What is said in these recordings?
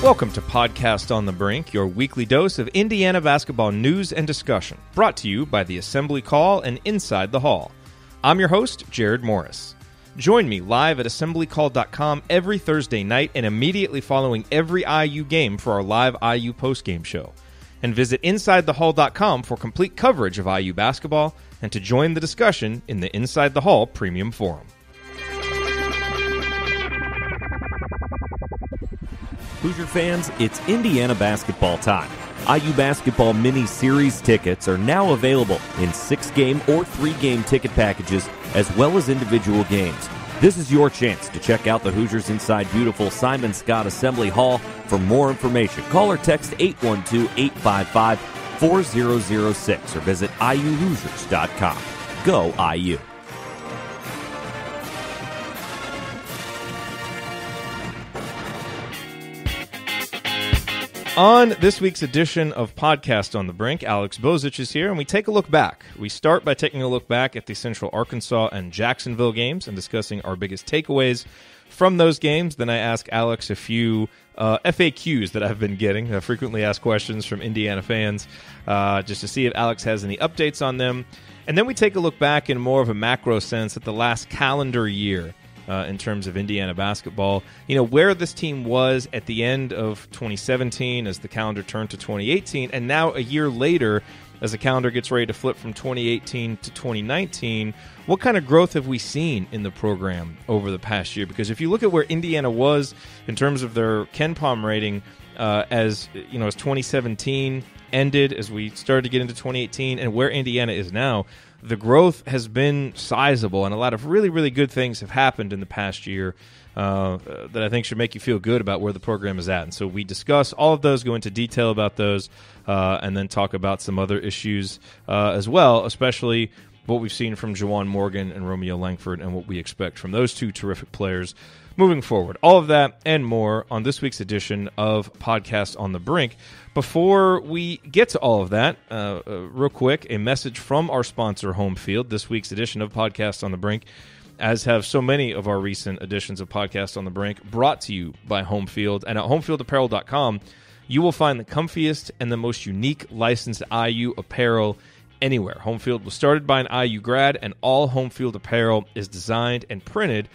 Welcome to Podcast on the Brink, your weekly dose of Indiana basketball news and discussion, brought to you by the Assembly Call and Inside the Hall. I'm your host, Jerod Morris. Join me live at assemblycall.com every Thursday night and immediately following every IU game for our live IU postgame show. And visit InsideTheHall.com for complete coverage of IU basketball and to join the discussion in the Inside the Hall Premium Forum. Hoosier fans, it's Indiana basketball time. IU Basketball Mini-Series tickets are now available in 6-game or 3-game ticket packages, as well as individual games. This is your chance to check out the Hoosiers inside beautiful Simon Scott Assembly Hall. For more information, call or text 812-855-4006 or visit IUHoosiers.com. Go IU! On this week's edition of Podcast on the Brink, Alex Bozich is here, and we take a look back. We start by taking a look back at the Central Arkansas and Jacksonville games and discussing our biggest takeaways from those games. Then I ask Alex a few FAQs that I've been getting, frequently asked questions from Indiana fans, just to see if Alex has any updates on them. And then we take a look back in more of a macro sense at the last calendar year. In terms of Indiana basketball, where this team was at the end of 2017 as the calendar turned to 2018, and now a year later as the calendar gets ready to flip from 2018 to 2019, what kind of growth have we seen in the program over the past year? Because if you look at where Indiana was in terms of their KenPom rating as 2017 ended, as we started to get into 2018, and where Indiana is now, the growth has been sizable, and a lot of really, really good things have happened in the past year that I think should make you feel good about where the program is at. And so we discuss all of those, go into detail about those, and then talk about some other issues as well, especially what we've seen from Juwan Morgan and Romeo Langford and what we expect from those two terrific players moving forward. All of that and more on this week's edition of Podcast on the Brink. Before we get to all of that, real quick, a message from our sponsor, Home Field. This week's edition of Podcast on the Brink, as have so many of our recent editions of Podcast on the Brink, brought to you by Home Field. And at homefieldapparel.com, you will find the comfiest and the most unique licensed IU apparel anywhere. Home Field was started by an IU grad, and all Home Field apparel is designed and printed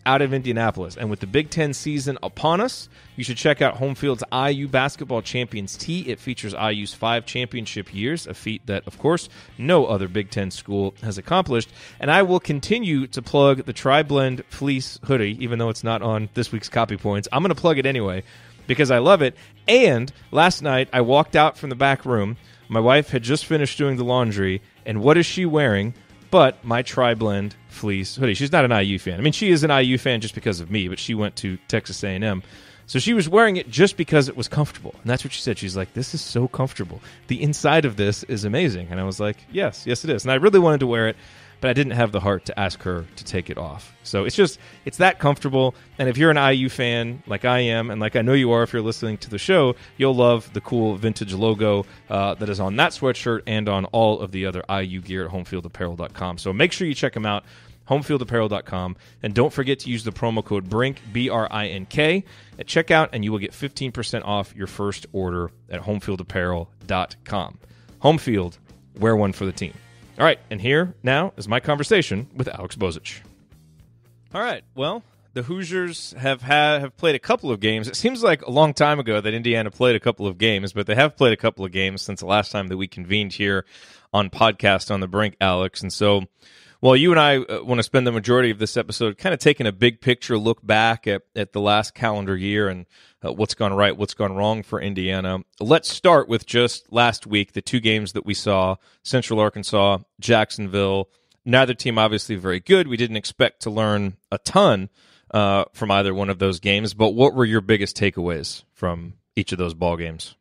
out of Indianapolis. And with the Big Ten season upon us, you should check out Home Field's IU Basketball Champions Tee. It features IU's 5 championship years, a feat that, of course, no other Big Ten school has accomplished. And I will continue to plug the Tri-Blend Fleece hoodie, even though it's not on this week's copy points. I'm going to plug it anyway because I love it. And last night, I walked out from the back room. My wife had just finished doing the laundry, and what is she wearing but my Tri-Blend Fleece hoodie? She's not an IU fan. I mean, she is an IU fan just because of me, but she went to Texas A&M. So she was wearing it just because it was comfortable. And that's what she said. She's like, this is so comfortable. The inside of this is amazing. And I was like, yes, it is. And I really wanted to wear it, but I didn't have the heart to ask her to take it off. So it's that comfortable. And if you're an IU fan like I am, and like I know you are if you're listening to the show, you'll love the cool vintage logo that is on that sweatshirt and on all of the other IU gear at homefieldapparel.com. So make sure you check them out, homefieldapparel.com. And don't forget to use the promo code BRINK, BRINK, at checkout, and you will get 15% off your first order at homefieldapparel.com. Home Field, wear one for the team. All right, and here now is my conversation with Alex Bozich. All right, well, the Hoosiers have played a couple of games. It seems like a long time ago that Indiana played a couple of games, but they have played a couple of games since the last time that we convened here on Podcast on the Brink, Alex. And so, well, you and I want to spend the majority of this episode kind of taking a big picture look back at the last calendar year and what's gone right, what's gone wrong for Indiana. Let's start with just last week, the 2 games that we saw, Central Arkansas, Jacksonville. Neither team obviously very good. We didn't expect to learn a ton from either one of those games, but what were your biggest takeaways from each of those ball games?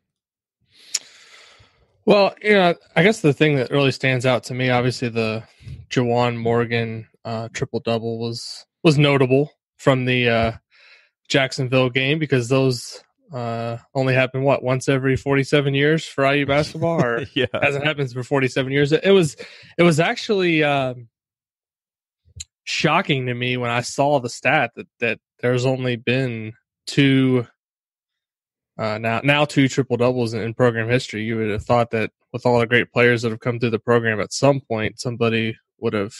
Well, I guess the thing that really stands out to me, obviously the Juwan Morgan triple-double was notable from the Jacksonville game, because those only happen, once every 47 years for IU basketball, or yeah. Hasn't happened for 47 years. It was actually shocking to me when I saw the stat that there's only been 2 now 2 triple doubles in program history. You would have thought that with all the great players that have come through the program, at some point somebody would have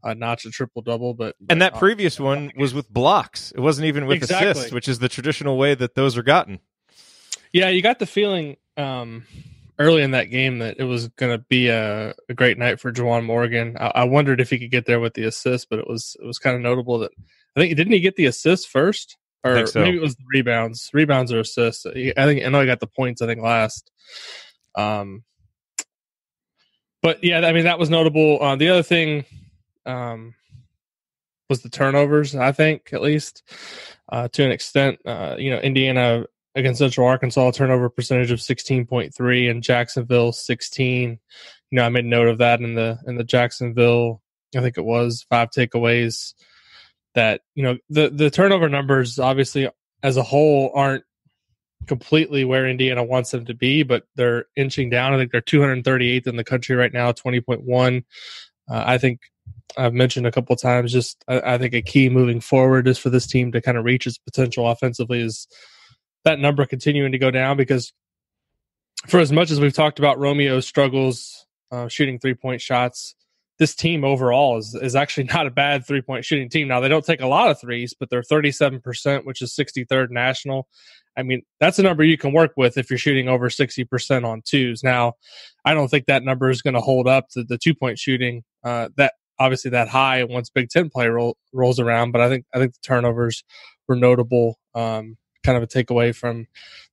notched a triple double. But and that previous one was with blocks. It wasn't even with assists, which is the traditional way that those are gotten. Yeah, you got the feeling early in that game that it was going to be a great night for Juwan Morgan. I wondered if he could get there with the assist, but it was kind of notable that didn't he get the assist first? Or I think so. Maybe it was the rebounds or assists. I know he got the points, I think, last. But yeah, I mean, that was notable. The other thing was the turnovers, I think, at least to an extent. Indiana against Central Arkansas, turnover percentage of 16.3, and Jacksonville 16. I made note of that in the Jacksonville. I think it was 5 takeaways. That the turnover numbers obviously as a whole aren't completely where Indiana wants them to be, but they're inching down. I think they're 238th in the country right now, 20.1. I think I've mentioned a couple of times, just I think a key moving forward is for this team to kind of reach its potential offensively is that number continuing to go down, because for as much as we've talked about Romeo's struggles shooting 3-point shots, this team overall is actually not a bad 3-point shooting team. Now, they don't take a lot of threes, but they're 37%, which is 63rd national. I mean, that's a number you can work with if you're shooting over 60% on twos. Now, I don't think that number is going to hold up to the 2-point shooting that obviously that high once Big Ten play rolls around. But I think the turnovers were notable, kind of a takeaway from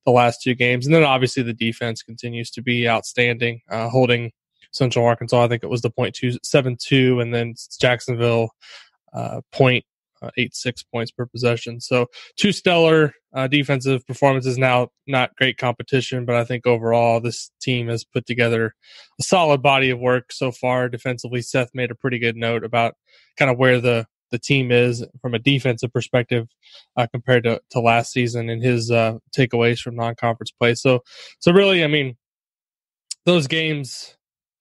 the last 2 games. And then obviously the defense continues to be outstanding, holding Central Arkansas, I think it was the .272, and then Jacksonville 0.86 points per possession. So 2 stellar defensive performances. Now, not great competition, but I think overall this team has put together a solid body of work so far. Defensively, Seth made a pretty good note about kind of where the team is from a defensive perspective compared to last season and his takeaways from non-conference play. So really, I mean, those games.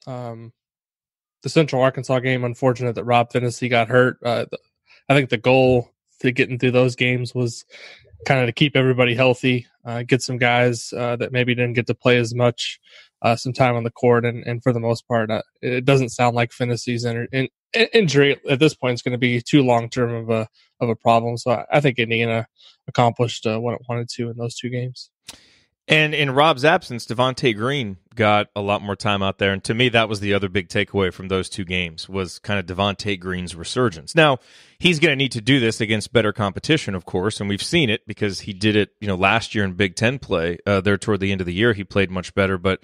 The Central Arkansas game, unfortunate that Rob Finnessy got hurt. I think the goal to getting through those games was kind of to keep everybody healthy, get some guys that maybe didn't get to play as much, some time on the court, and for the most part, it doesn't sound like Finnessy's injury at this point is going to be too long term of a problem. So I think Indiana accomplished what it wanted to in those 2 games. And in Rob's absence, Devonte Green got a lot more time out there. And to me, that was the other big takeaway from those 2 games was kind of Devonte Green's resurgence. Now, he's going to need to do this against better competition, of course, and we've seen it because he did it, last year in Big Ten play. There toward the end of the year, he played much better. But,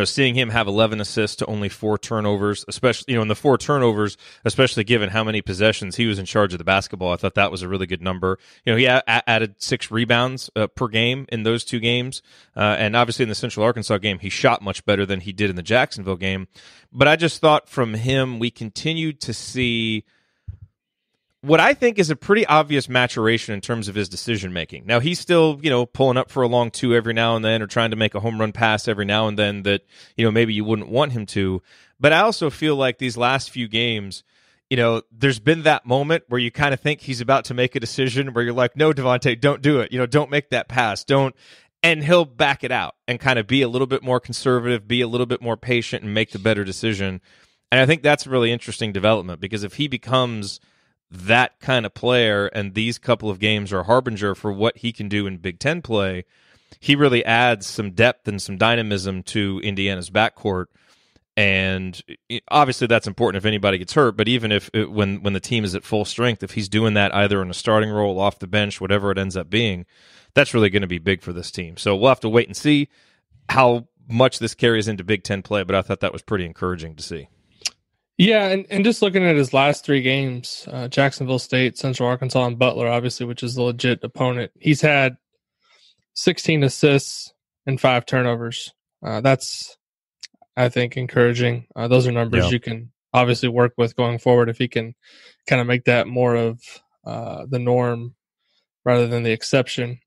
seeing him have 11 assists to only 4 turnovers, especially, in the 4 turnovers, especially given how many possessions he was in charge of the basketball, I thought that was a really good number. He added 6 rebounds per game in those 2 games. And obviously in the Central Arkansas game, he shot much better than he did in the Jacksonville game. But I just thought from him, we continued to see what I think is a pretty obvious maturation in terms of his decision making. Now, he's still, pulling up for a long 2 every now and then, or trying to make a home run pass every now and then that, maybe you wouldn't want him to. But I also feel like these last few games, there's been that moment where you kind of think he's about to make a decision where you're like, no, Devonte, don't do it. Don't make that pass. Don't. And he'll back it out and kind of be a little bit more conservative, be a little bit more patient, and make the better decision. And I think that's a really interesting development, because if he becomes that kind of player and these couple of games are a harbinger for what he can do in Big Ten play, he really adds some depth and some dynamism to Indiana's backcourt. And obviously that's important if anybody gets hurt, but even if when the team is at full strength, if he's doing that either in a starting role, off the bench, whatever it ends up being, that's really going to be big for this team. So we'll have to wait and see how much this carries into Big Ten play, but I thought that was pretty encouraging to see. Yeah, and just looking at his last 3 games, Jacksonville State, Central Arkansas, and Butler, obviously, which is a legit opponent, he's had 16 assists and 5 turnovers. That's, I think, encouraging. Those are numbers you can obviously work with going forward if he can kind of make that more of the norm rather than the exception.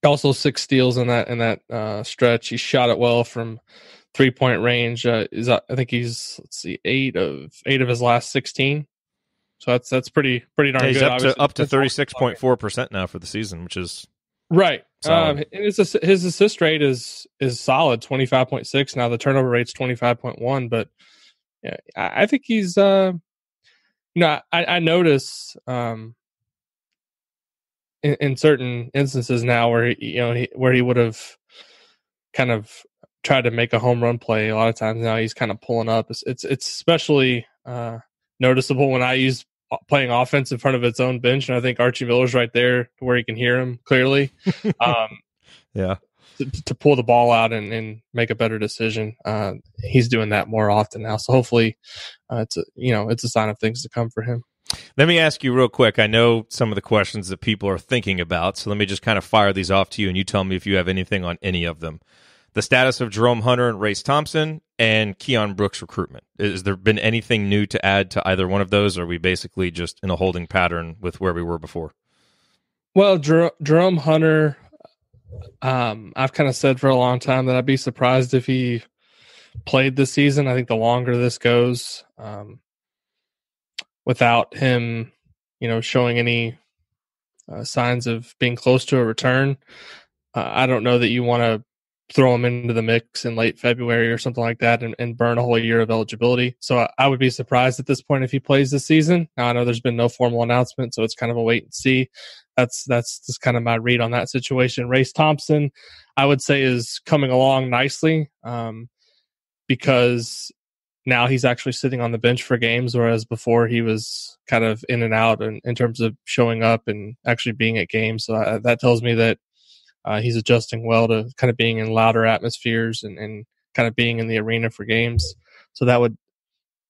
Also 6 steals in that stretch. He shot it well from 3-point range. I think he's 8 of his last 16. So that's pretty darn good. He's up to 36.4% now for the season, which is right. Solid. His assist rate is solid, 25.6. Now the turnover rate's 25.1, but yeah, I think he's I notice in certain instances now where he would have kind of tried to make a home run play. A lot of times now he's kind of pulling up. It's especially noticeable when I use playing offense in front of its own bench, and I think Archie Miller's right there where he can hear him clearly. Yeah. To pull the ball out and make a better decision. He's doing that more often now. So hopefully it's a sign of things to come for him. Let me ask you real quick. I know some of the questions that people are thinking about, so let me just kind of fire these off to you, and you tell me if you have anything on any of them. The status of Jerome Hunter and Race Thompson and Keion Brooks' recruitment. Has there been anything new to add to either one of those, or are we basically just in a holding pattern with where we were before? Well, Jerome Hunter, I've kind of said for a long time that I'd be surprised if he played this season. I think the longer this goes, without him, showing any signs of being close to a return, I don't know that you want to throw him into the mix in late February or something like that and burn a whole year of eligibility. So I would be surprised at this point if he plays this season. Now, I know there's been no formal announcement, so it's kind of a wait and see. That's just kind of my read on that situation. Race Thompson, I would say, is coming along nicely because now he's actually sitting on the bench for games, whereas before he was kind of in and out in terms of showing up and actually being at games. So that tells me that he's adjusting well to kind of being in louder atmospheres and kind of being in the arena for games. So that would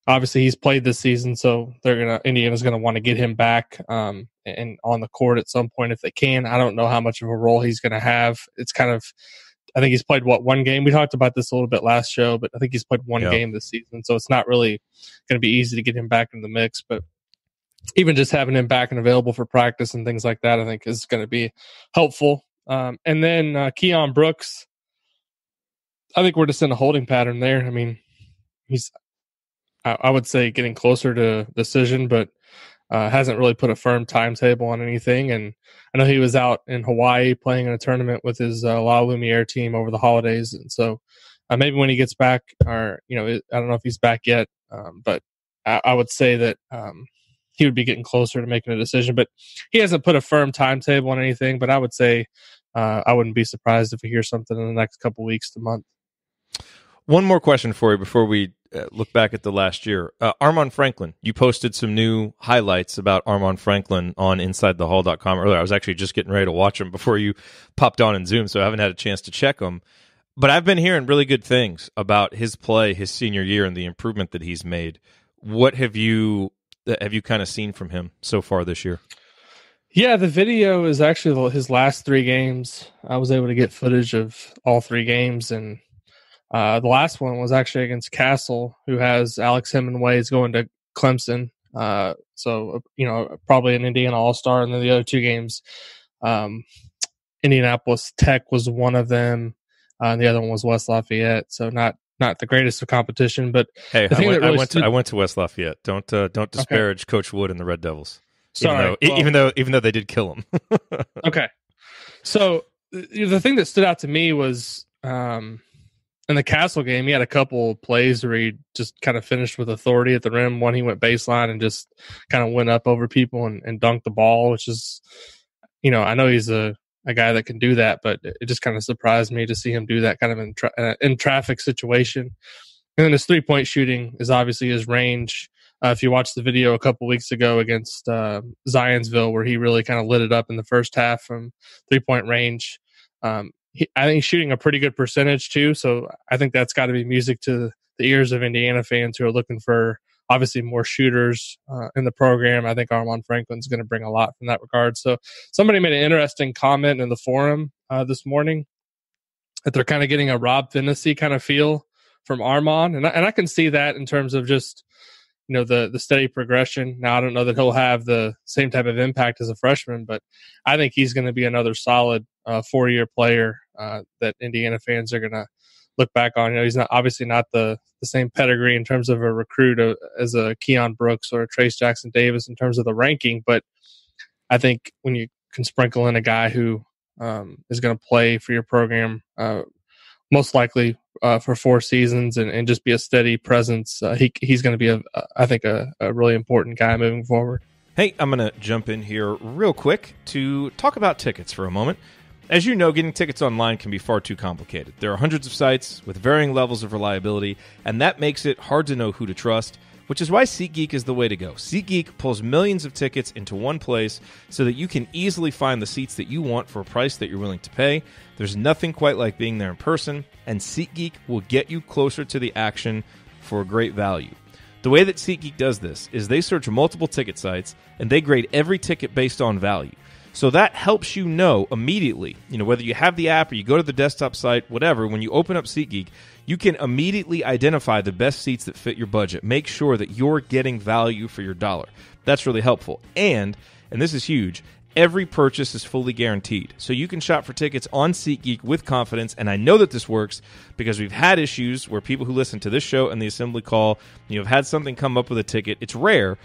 obviously he's played this season, so Indiana's going to want to get him back and on the court at some point if they can. I don't know how much of a role he's going to have. It's kind of, I think he's played one game. We talked about this a little bit last show, but I think he's played one game this season, so it's not really going to be easy to get him back in the mix. But even just having him back and available for practice and things like that, I think is going to be helpful. And then Keion Brooks, I think we're just in a holding pattern there. I mean, he's, I would say, getting closer to decision, but hasn't really put a firm timetable on anything. And I know he was out in Hawaii playing in a tournament with his La Lumiere team over the holidays. And so maybe when he gets back, or, I don't know if he's back yet, but I would say that he would be getting closer to making a decision. But he hasn't put a firm timetable on anything, but I would say I wouldn't be surprised if we hear something in the next couple weeks to month. One more question for you before we look back at the last year. Armaan Franklin, you posted some new highlights about Armaan Franklin on InsideTheHall.com earlier. I was actually just getting ready to watch them before you popped on in Zoom, so I haven't had a chance to check them. But I've been hearing really good things about his play his senior year and the improvement that he's made. What have you kind of seen from him so far this year? Yeah, the video is actually his last 3 games. I was able to get footage of all 3 games, and the last one was actually against Castle, who has Alex Hemingway is going to Clemson. So, probably an Indiana All-Star. And then the other 2 games, Indianapolis Tech was one of them, and the other one was West Lafayette. So not the greatest of competition, but hey, I went to West Lafayette. Don't disparage Coach Wood and the Red Devils. Sorry, even though they did kill him. Okay, so the thing that stood out to me was in the Castle game, he had a couple plays where he just kind of finished with authority at the rim. One, he went baseline and just kind of went up over people and dunked the ball, which is, I know he's a guy that can do that, but it just kind of surprised me to see him do that kind of in traffic situation. And then his 3-point shooting is obviously his range. If you watched the video a couple weeks ago against Zionsville, where he really kind of lit it up in the first half from 3-point range, I think he's shooting a pretty good percentage too. So I think that's got to be music to the ears of Indiana fans who are looking for obviously more shooters in the program. I think Armaan Franklin's going to bring a lot from that regard. So somebody made an interesting comment in the forum this morning that they're kind of getting a Rob Finney kind of feel from Armaan. And I can see that in terms of just, the steady progression. Now, I don't know that he'll have the same type of impact as a freshman, but I think he's going to be another solid 4-year player that Indiana fans are going to look back on. He's not the same pedigree in terms of a recruit as a Keion Brooks or a Trace Jackson Davis in terms of the ranking, but I think when you can sprinkle in a guy who is going to play for your program, most likely for 4 seasons, and just be a steady presence. He's going to be, I think, a really important guy moving forward. Hey, I'm going to jump in here real quick to talk about tickets for a moment. As you know, getting tickets online can be far too complicated. There are hundreds of sites with varying levels of reliability, and that makes it hard to know who to trust, which is why SeatGeek is the way to go. SeatGeek pulls millions of tickets into one place so that you can easily find the seats that you want for a price that you're willing to pay. There's nothing quite like being there in person, and SeatGeek will get you closer to the action for a great value. The way that SeatGeek does this is they search multiple ticket sites, and they grade every ticket based on value. So that helps you know immediately, whether you have the app or you go to the desktop site, whatever, when you open up SeatGeek, you can immediately identify the best seats that fit your budget. Make sure that you're getting value for your dollar. That's really helpful. And this is huge, every purchase is fully guaranteed. So you can shop for tickets on SeatGeek with confidence, and I know that this works because we've had issues where people who listen to this show and the assembly call, have had something come up with a ticket. It's rare,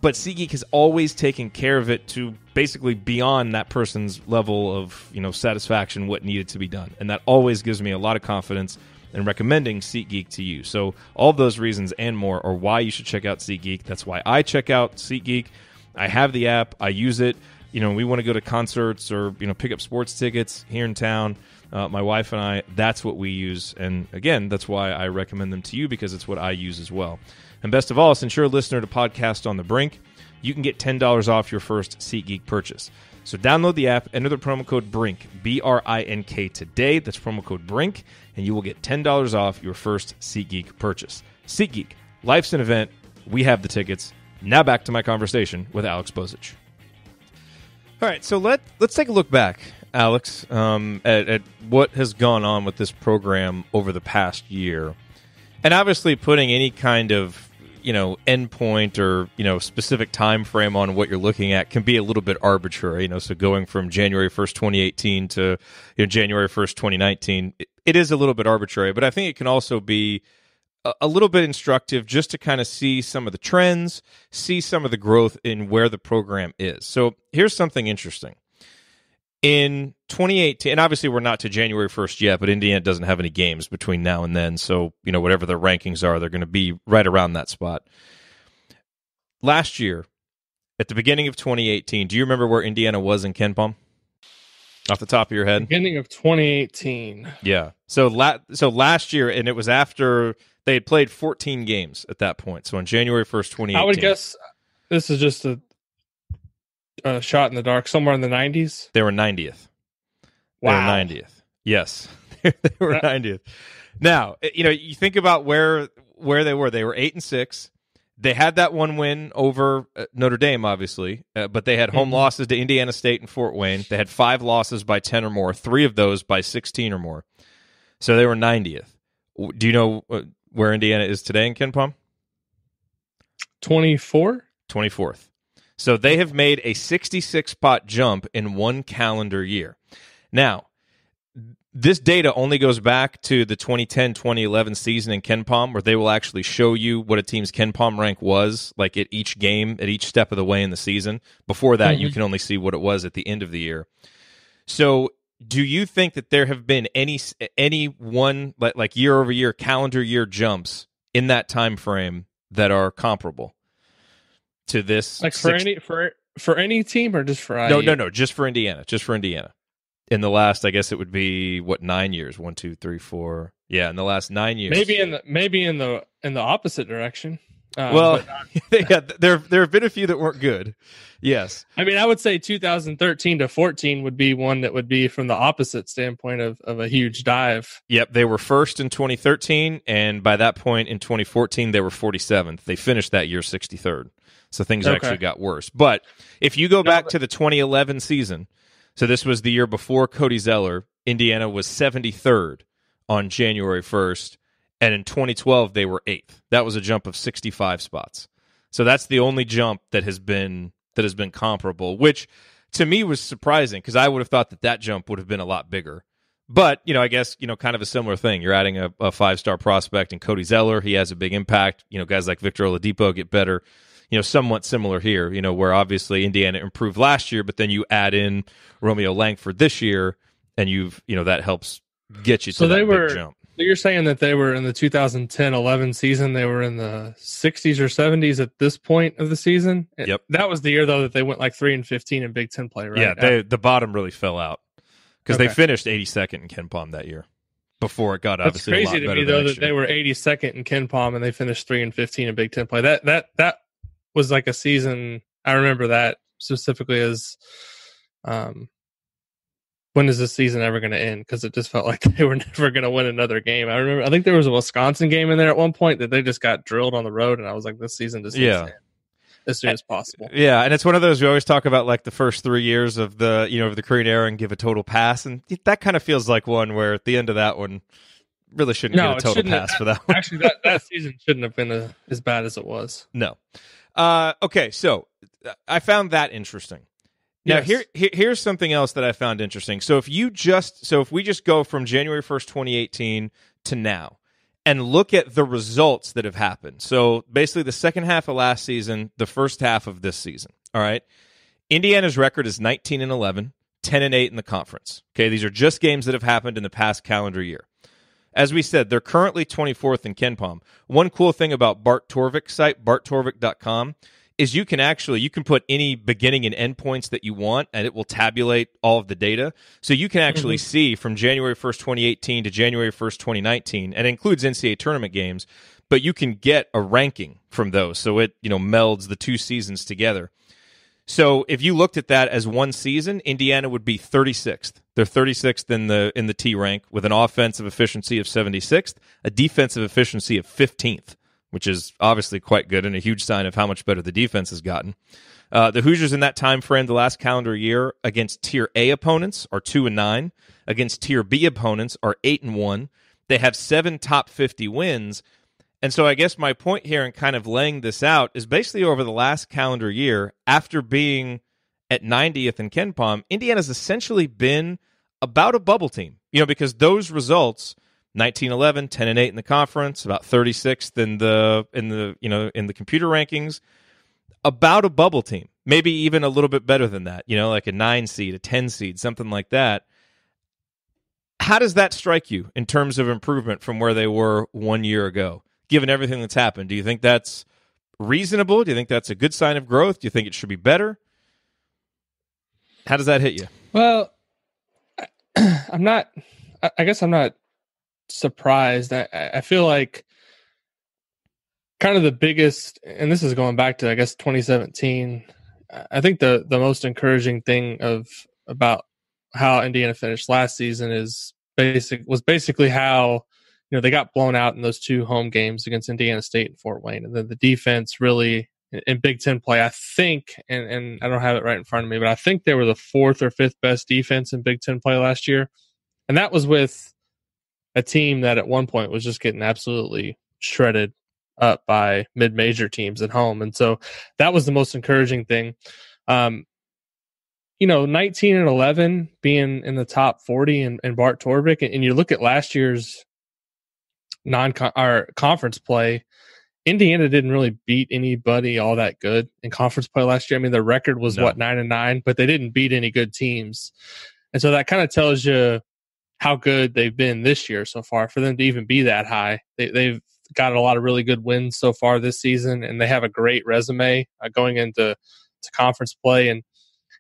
but SeatGeek has always taken care of it to basically beyond that person's level of satisfaction, what needed to be done. And that always gives me a lot of confidence in recommending SeatGeek to you. So all of those reasons and more are why you should check out SeatGeek. That's why I check out SeatGeek. I have the app. I use it. We want to go to concerts or pick up sports tickets here in town. My wife and I, that's what we use. And again, that's why I recommend them to you, because it's what I use as well. And best of all, since you're a listener to Podcast on the Brink, you can get $10 off your first SeatGeek purchase. So download the app, enter the promo code BRINK, B-R-I-N-K today. That's promo code BRINK, and you will get $10 off your first SeatGeek purchase. SeatGeek, life's an event. We have the tickets. Now back to my conversation with Alex Bozich. All right, so let's take a look back, Alex, at what has gone on with this program over the past year. And obviously putting any kind of endpoint or specific time frame on what you're looking at can be a little bit arbitrary. So going from January 1st, 2018 to January 1st, 2019, it is a little bit arbitrary. But I think it can also be a little bit instructive just to kind of see some of the trends, see some of the growth in where the program is. So here's something interesting. In 2018, and obviously we're not to January 1st yet, but Indiana doesn't have any games between now and then, so whatever their rankings are, they're going to be right around that spot. Last year, at the beginning of 2018, do you remember where Indiana was in KenPom? Off the top of your head? Beginning of 2018. Yeah. So last year, and it was after they had played 14 games at that point, so on January 1st, 2018. I would guess this is just a shot in the dark, somewhere in the 90s. They were 90th. Wow. They were 90th. Yes, they were 90th. Now, you think about where they were. They were 8-6. They had that one win over Notre Dame, obviously, but they had home losses to Indiana State and Fort Wayne. They had 5 losses by 10 or more, 3 of those by 16 or more. So they were 90th. Do you know where Indiana is today in KenPom? 24th. So they have made a 66-spot jump in one calendar year. Now, this data only goes back to the 2010-2011 season in KenPom, where they will actually show you what a team's KenPom rank was, like at each game, at each step of the way in the season. Before that, you can only see what it was at the end of the year. So do you think that there have been any one, like year-over-year, calendar year jumps in that time frame that are comparable to this? Like for any team or just for IU? No, just for Indiana. Just for Indiana. In the last, I guess it would be 9 years? 1, 2, 3, 4. Yeah, in the last 9 years. Maybe in the opposite direction. Well, yeah, there have been a few that weren't good. Yes, I mean, I would say 2013 to 14 would be one that would be from the opposite standpoint of a huge dive. Yep, they were first in 2013, and by that point in 2014, they were 47th. They finished that year 63rd, so things actually got worse. But if you go back to the 2011 season. So this was the year before Cody Zeller. Indiana was 73rd on January 1st, and in 2012 they were 8th. That was a jump of 65 spots. So that's the only jump that has been comparable, which to me was surprising because I would have thought that jump would have been a lot bigger. But, I guess, kind of a similar thing. You're adding a 5-star prospect in Cody Zeller. He has a big impact. Guys like Victor Oladipo get better. somewhat similar here, where obviously Indiana improved last year, but then you add in Romeo Langford this year, and that helps get you to that big jump. So you're saying that they were in the 2010-11 season, they were in the 60s or 70s at this point of the season? Yep. That was the year, though, that they went like 3-15 in Big Ten play, right? Yeah, the bottom really fell out because they finished 82nd in Ken Palm that year before it got obviously a lot better. It's crazy to me, though, that they were 82nd in Ken Palm and they finished 3-15 in Big Ten play. That was like a season. I remember that specifically as when is this season ever going to end? Because it just felt like they were never going to win another game. I think there was a Wisconsin game in there at one point that they just got drilled on the road, and I was like, this season just needs to end as soon as possible. Yeah, and it's one of those we always talk about, like the first 3 years of the of the Korean era and give a total pass, and that kind of feels like one where at the end of that one really shouldn't get a total pass for that one. Actually, that season shouldn't have been as bad as it was. No. Okay, so I found that interesting. Now, here's something else that I found interesting. So if we just go from January 1st, 2018 to now and look at the results that have happened. So basically the second half of last season, the first half of this season. All right. Indiana's record is 19-11, 10-8 in the conference. Okay. These are just games that have happened in the past calendar year. As we said, they're currently 24th in Ken Palm. One cool thing about Bart Torvik's site, barttorvik.com, is you can put any beginning and end points that you want, and it will tabulate all of the data. So you can actually see from January 1st, 2018 to January 1st, 2019, and it includes NCAA tournament games, but you can get a ranking from those. So it, melds the two seasons together. So if you looked at that as one season, Indiana would be 36th. They're 36th in the T rank with an offensive efficiency of 76th, a defensive efficiency of 15th. Which is obviously quite good and a huge sign of how much better the defense has gotten. The Hoosiers in that time frame, the last calendar year, against Tier A opponents are 2-9. Against Tier B opponents are 8-1. They have 7 top 50 wins. And so I guess my point here in kind of laying this out is basically over the last calendar year, after being at 90th in Ken Palm, Indiana's essentially been about a bubble team. Because those results, 19-11, 10-8 in the conference, about 36th in the computer rankings, about a bubble team, maybe even a little bit better than that, like a 9 seed, a 10 seed, something like that. How does that strike you in terms of improvement from where they were 1 year ago, given everything that's happened? Do you think that's reasonable? Do you think that's a good sign of growth? Do you think it should be better? How does that hit you? Well, I guess I'm not surprised. I feel like kind of the biggest, and this is going back to, I guess, 2017. I think the most encouraging thing about how Indiana finished last season was basically how they got blown out in those 2 home games against Indiana State and Fort Wayne, and then the defense really in Big Ten play. I think, and I don't have it right in front of me, but I think they were the 4th or 5th best defense in Big Ten play last year, and that was with a team that at one point was just getting absolutely shredded up by mid-major teams at home. And so that was the most encouraging thing. 19-11 being in the top 40 and Bart Torvik, and you look at last year's conference play, Indiana didn't really beat anybody all that good in conference play last year. I mean, their record was 9-9, but they didn't beat any good teams. And so that kind of tells you how good they've been this year so far. For them to even be that high, they've got a lot of really good wins so far this season, and they have a great resume going into conference play. And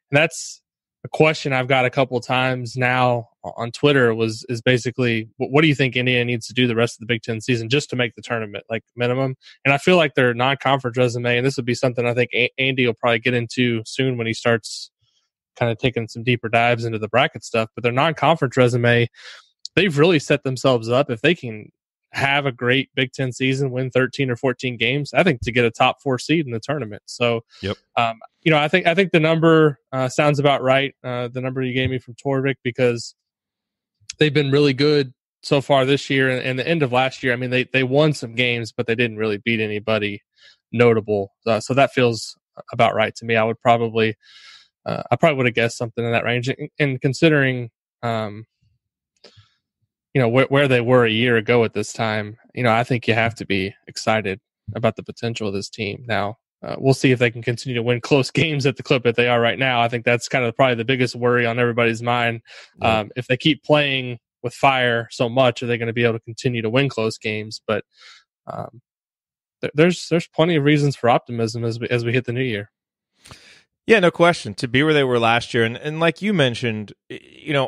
that's a question I've got a couple of times now on Twitter is basically, what do you think Indiana needs to do the rest of the Big Ten season just to make the tournament, like minimum? And I feel like their non-conference resume, and this would be something I think Andy will probably get into soon when he starts kind of taking some deeper dives into the bracket stuff, but their non-conference resume, they've really set themselves up. If they can have a great Big Ten season, win 13 or 14 games, I think to get a top 4 seed in the tournament. So, I think the number sounds about right. The number you gave me from Torvik, because they've been really good so far this year and the end of last year. I mean, they won some games, but they didn't really beat anybody notable. So that feels about right to me. I probably would have guessed something in that range. And considering, where they were a year ago at this time, I think you have to be excited about the potential of this team. Now, we'll see if they can continue to win close games at the clip that they are right now. I think that's kind of probably the biggest worry on everybody's mind. If they keep playing with fire so much, are they going to be able to continue to win close games? But there's plenty of reasons for optimism as we hit the new year. Yeah, no question. To be where they were last year, and like you mentioned,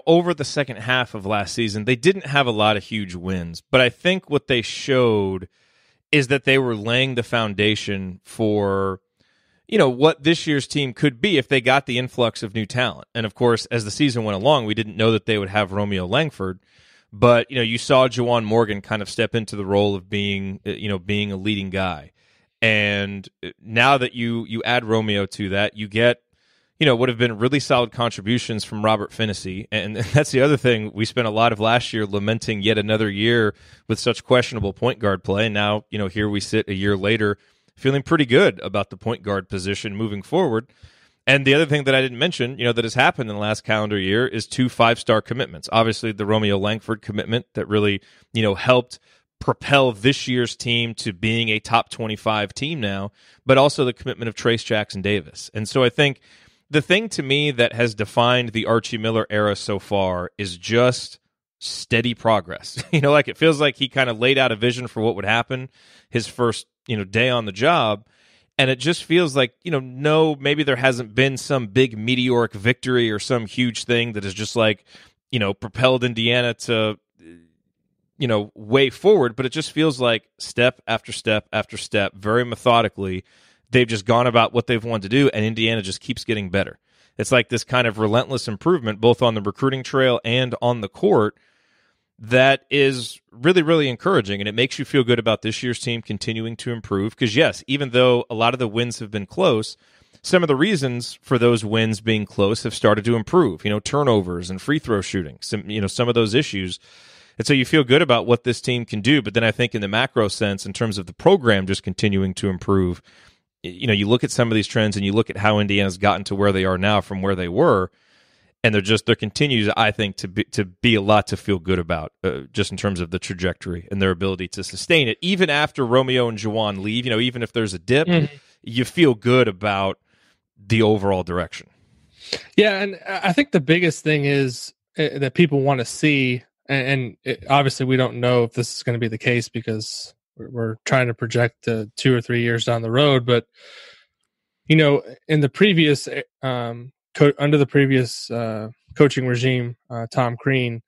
over the second half of last season, they didn't have a lot of huge wins. But I think what they showed is that they were laying the foundation for, what this year's team could be if they got the influx of new talent. And of course, as the season went along, we didn't know that they would have Romeo Langford. But, you saw Juwan Morgan kind of step into the role of being a leading guy. And now that you add Romeo to that, you get, would have been really solid contributions from Robert Finney. And that's the other thing. We spent a lot of last year lamenting yet another year with such questionable point guard play. And now, here we sit a year later feeling pretty good about the point guard position moving forward. And the other thing that I didn't mention, that has happened in the last calendar year is 2 5-star commitments. Obviously, the Romeo Langford commitment that really, helped propel this year's team to being a top 25 team now, but also the commitment of Trayce Jackson-Davis. And so I think the thing to me that has defined the Archie Miller era so far is just steady progress. Like it feels like he kind of laid out a vision for what would happen his first, day on the job. And it just feels like, no, maybe there hasn't been some big meteoric victory or some huge thing that is just like, propelled Indiana to, way forward, but it just feels like step after step after step, very methodically, they've just gone about what they've wanted to do, and Indiana just keeps getting better. It's like this kind of relentless improvement, both on the recruiting trail and on the court, that is really, really encouraging, and it makes you feel good about this year's team continuing to improve, because yes, even though a lot of the wins have been close, some of the reasons for those wins being close have started to improve, turnovers and free throw shooting, some of those issues. And so you feel good about what this team can do. But then I think in the macro sense, in terms of the program just continuing to improve, you look at some of these trends and you look at how Indiana's gotten to where they are now from where they were, and there continues, I think, to be a lot to feel good about, just in terms of the trajectory and their ability to sustain it. Even after Romeo and Juwan leave, even if there's a dip, you feel good about the overall direction. Yeah, and I think the biggest thing is that people want to see. And obviously, we don't know if this is going to be the case because we're trying to project 2 or 3 years down the road. But in the previous under the previous coaching regime, Tom Crean,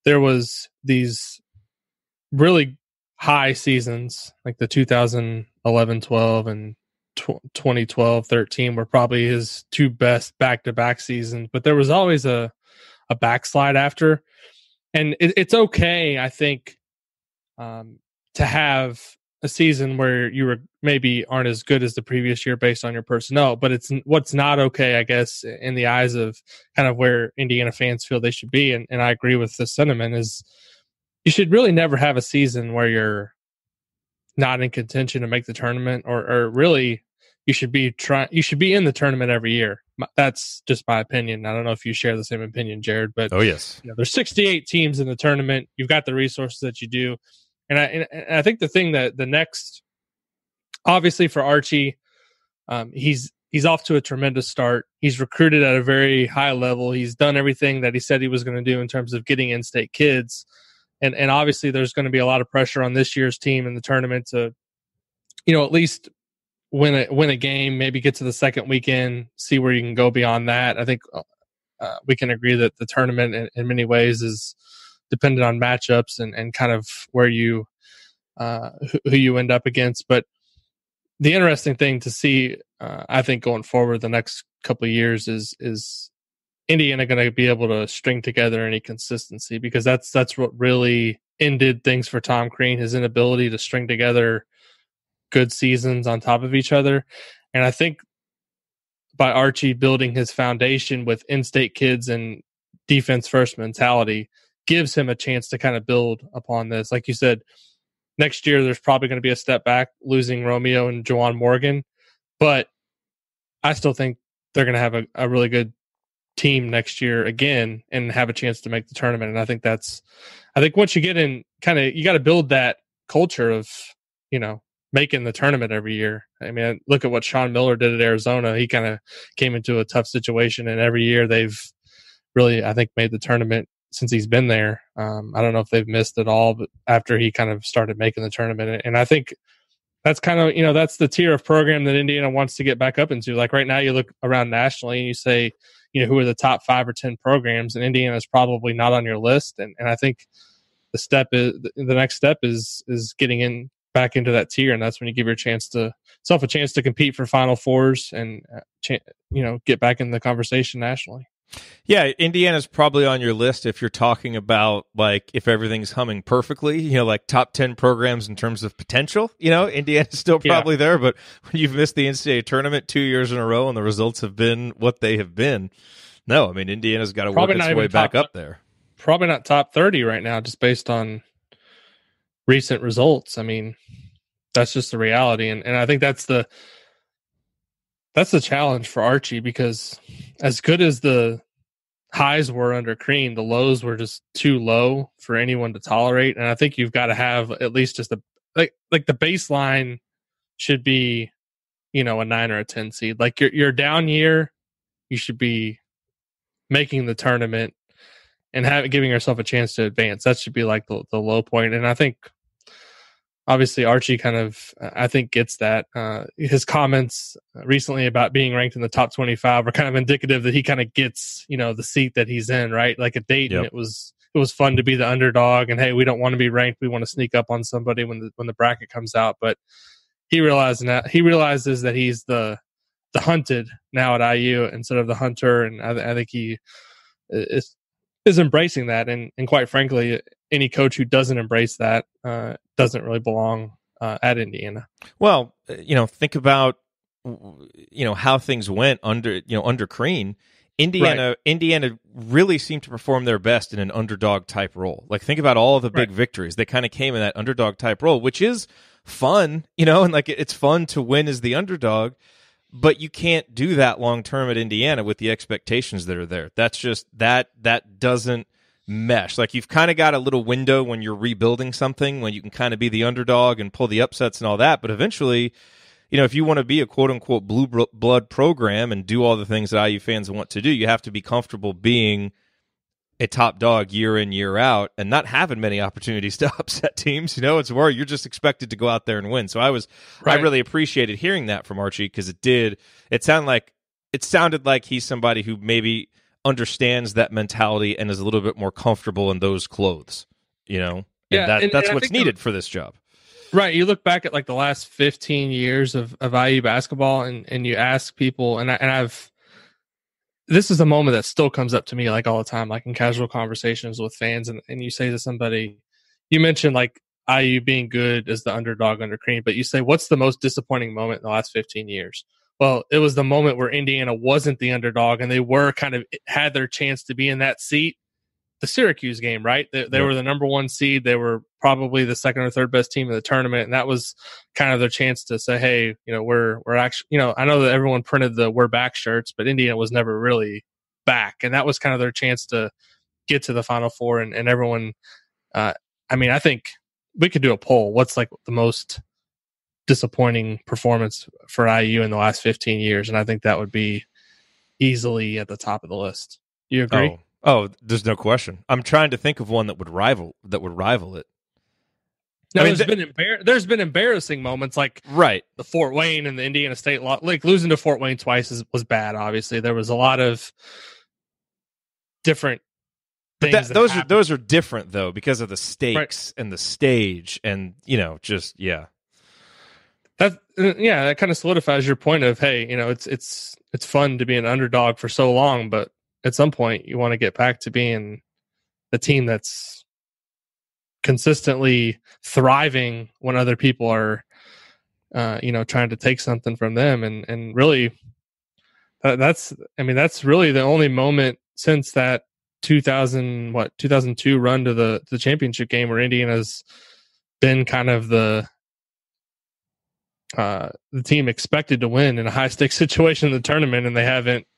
there was these really high seasons, like the 2011-12 and 2012-13 were probably his 2 best back-to-back seasons. But there was always a backslide after. And it's okay, I think, to have a season where you maybe aren't as good as the previous year based on your personnel. But what's not okay, I guess, in the eyes of kind of where Indiana fans feel they should be, and I agree with the sentiment, is you should really never have a season where you're not in contention to make the tournament, or really you should be in the tournament every year. That's just my opinion. I don't know if you share the same opinion, Jerod, but oh yes, there's 68 teams in the tournament. You've got the resources that you do, and I think the thing that the next, obviously for Archie, he's off to a tremendous start. He's recruited at a very high level. He's done everything that he said he was going to do in terms of getting in-state kids, and obviously there's going to be a lot of pressure on this year's team in the tournament to, at least win a game, maybe get to the second weekend, see where you can go beyond that. I think we can agree that the tournament in many ways is dependent on matchups and kind of where you who you end up against. But the interesting thing to see, I think, going forward the next couple of years is Indiana going to be able to string together any consistency, because that's what really ended things for Tom Crean, his inability to string together good seasons on top of each other. And I think by Archie building his foundation with in-state kids and defense first mentality gives him a chance to kind of build upon this. Like you said, next year there's probably going to be a step back losing Romeo and Juwan Morgan, but I still think they're going to have a really good team next year again and have a chance to make the tournament. And I think once you get in, kind of, you got to build that culture of, making the tournament every year. I mean, look at what Sean Miller did at Arizona. He kind of came into a tough situation, and every year they've really, I think, made the tournament since he's been there. I don't know if they've missed at all, but after he kind of started making the tournament. And I think that's kind of, that's the tier of program that Indiana wants to get back up into. Like right now, you look around nationally and you say, who are the top 5 or 10 programs, and Indiana is probably not on your list. And I think the next step is getting in back into that tier, and that's when you give yourself a chance to compete for Final Fours and get back in the conversation nationally. Yeah, Indiana's probably on your list if you're talking about like if everything's humming perfectly, like top 10 programs in terms of potential. Indiana's still probably there, but when you've missed the NCAA tournament 2 years in a row and the results have been what they have been, no, I mean Indiana's got to work its way back up there. Probably not top 30 right now, just based on recent results. I mean, that's just the reality, and I think that's the challenge for Archie, because as good as the highs were under Green, the lows were just too low for anyone to tolerate. And I think you've got to have at least just like the baseline should be, a 9 or a 10 seed. Like your down year, you should be making the tournament and giving yourself a chance to advance. That should be like the low point. And I think obviously Archie kind of, I think, gets that. His comments recently about being ranked in the top 25 are kind of indicative that he kind of gets, the seat that he's in, right? Like at Dayton, It was fun to be the underdog, and hey, we don't want to be ranked. We want to sneak up on somebody when the bracket comes out. But he realizes that he's the hunted now at IU instead of the hunter, and I think he is embracing that. And quite frankly, any coach who doesn't embrace that doesn't really belong at Indiana. Well, think about how things went under Green. Indiana really seemed to perform their best in an underdog type role. Like think about all of the big victories. They kind of came in that underdog type role, which is fun, and like it's fun to win as the underdog. But you can't do that long term at Indiana with the expectations that are there. That's just that doesn't mesh. Like you've kind of got a little window when you're rebuilding something, when you can kind of be the underdog and pull the upsets and all that. But eventually, if you want to be a quote unquote blue blood program and do all the things that IU fans want to do, you have to be comfortable being a top dog year in, year out, and not having many opportunities to upset teams. It's where you're just expected to go out there and win. So I really appreciated hearing that from Archie, because it sounded like he's somebody who maybe understands that mentality and is a little bit more comfortable in those clothes, and that's what's needed for this job. Right. You look back at like the last 15 years of IU basketball and you ask people, this is a moment that still comes up to me like all the time, like in casual conversations with fans, and you say to somebody, you mentioned like IU being good as the underdog under Green, but you say, what's the most disappointing moment in the last 15 years? Well, it was the moment where Indiana wasn't the underdog and they were kind of had their chance to be in that seat. The Syracuse game, right? They were the number 1 seed. They were probably the second or third best team in the tournament. And that was kind of their chance to say, hey, we're actually, I know that everyone printed the "we're back" shirts, but Indiana was never really back. And that was kind of their chance to get to the Final Four. And everyone, I think we could do a poll. What's like the most disappointing performance for IU in the last 15 years? And I think that would be easily at the top of the list. Do you agree? Oh, there's no question. I'm trying to think of one that would rival it. Now, there's been embarrassing moments like the Fort Wayne and the Indiana State law. Like losing to Fort Wayne twice was bad. Obviously, there was a lot of different things. But those are different though because of the stakes and the stage, and that kind of solidifies your point of, hey, it's fun to be an underdog for so long, but at some point you want to get back to being a team that's consistently thriving when other people are, trying to take something from them. And really that's really the only moment since that 2002 run to the championship game where Indiana's been kind of the team expected to win in a high stakes situation in the tournament,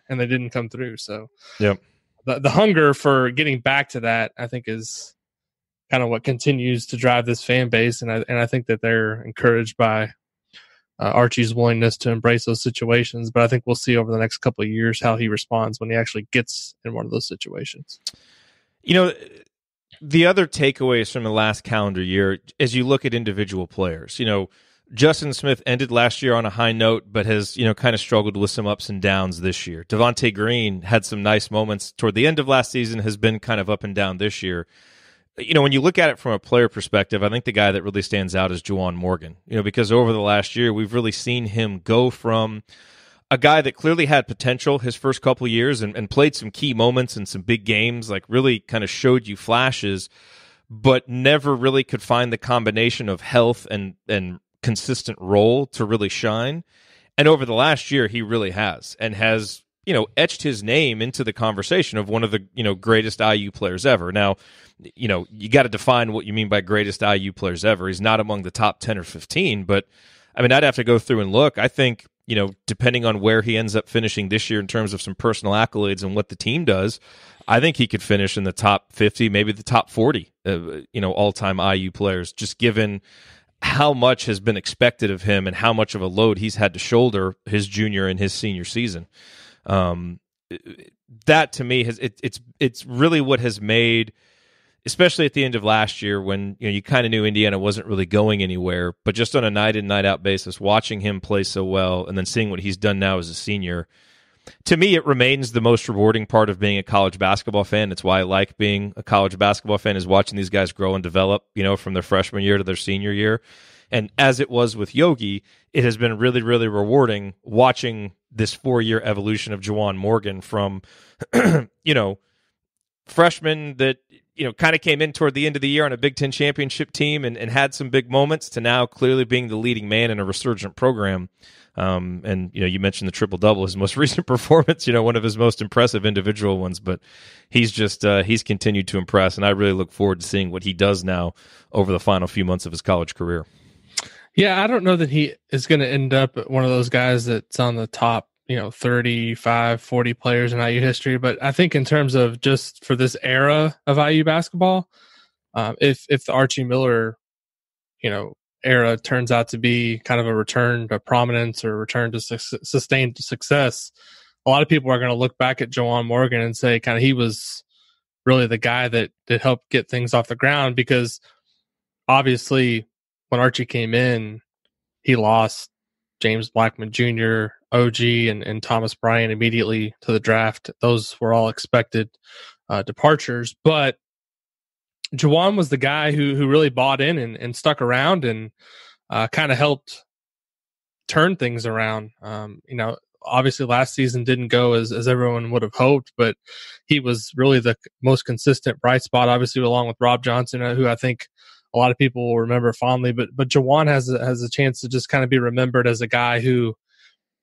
and they didn't come through. So the hunger for getting back to that, I think, is kind of what continues to drive this fan base. And I think that they're encouraged by Archie's willingness to embrace those situations. But I think we'll see over the next couple of years how he responds when he actually gets in one of those situations. The other takeaways from the last calendar year, as you look at individual players, Justin Smith ended last year on a high note, but has, kind of struggled with some ups and downs this year. Devonte Green had some nice moments toward the end of last season, has been kind of up and down this year. When you look at it from a player perspective, I think the guy that really stands out is Juwan Morgan, because over the last year, we've really seen him go from a guy that clearly had potential his first couple of years and played some key moments in some big games, like really kind of showed you flashes, but never really could find the combination of health and consistent role to really shine. And over the last year, he really has, and has, etched his name into the conversation of one of the, greatest IU players ever. Now, you got to define what you mean by greatest IU players ever. He's not among the top 10 or 15, but I mean, I'd have to go through and look. I think, depending on where he ends up finishing this year in terms of some personal accolades and what the team does, I think he could finish in the top 50, maybe the top 40, all-time IU players, just given how much has been expected of him and how much of a load he's had to shoulder his junior and his senior season. That to me it's really what has made, especially at the end of last year when you kind of knew Indiana wasn't really going anywhere, but just on a night in, night out basis, watching him play so well and then seeing what he's done now as a senior, to me it remains the most rewarding part of being a college basketball fan. It's why I like being a college basketball fan, is watching these guys grow and develop, from their freshman year to their senior year. And as it was with Yogi, it has been really, really rewarding watching this 4-year evolution of Juwan Morgan from, freshman that, kind of came in toward the end of the year on a Big Ten championship team and had some big moments, to now clearly being the leading man in a resurgent program. And, you mentioned the triple-double, his most recent performance, one of his most impressive individual ones, but he's just, he's continued to impress, and I really look forward to seeing what he does now over the final few months of his college career. Yeah, I don't know that he is going to end up one of those guys that's on the top, 35, 40 players in IU history. But I think in terms of just for this era of IU basketball, if the Archie Miller, era turns out to be kind of a return to prominence or return to sustained success, a lot of people are going to look back at Juwan Morgan and say kind of he was really the guy that helped get things off the ground, because obviously when Archie came in, he lost James Blackman Jr., OG, and Thomas Bryant immediately to the draft. Those were all expected departures. But Juwan was the guy who really bought in and stuck around and kind of helped turn things around. Obviously last season didn't go as everyone would have hoped, but he was really the most consistent bright spot, obviously along with Rob Johnson, who I think a lot of people will remember fondly, but Juwan has a chance to just kind of be remembered as a guy who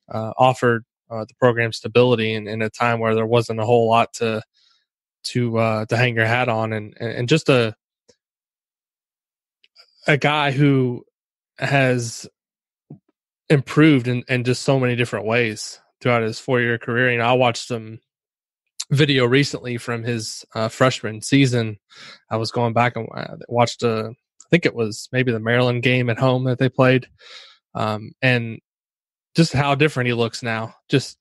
offered the program stability in a time where there wasn't a whole lot to hang your hat on, and just a guy who has improved in just so many different ways throughout his 4-year career. I watched some video recently from his freshman season. I was going back and watched I think it was maybe the Maryland game at home that they played, and just how different he looks now. Just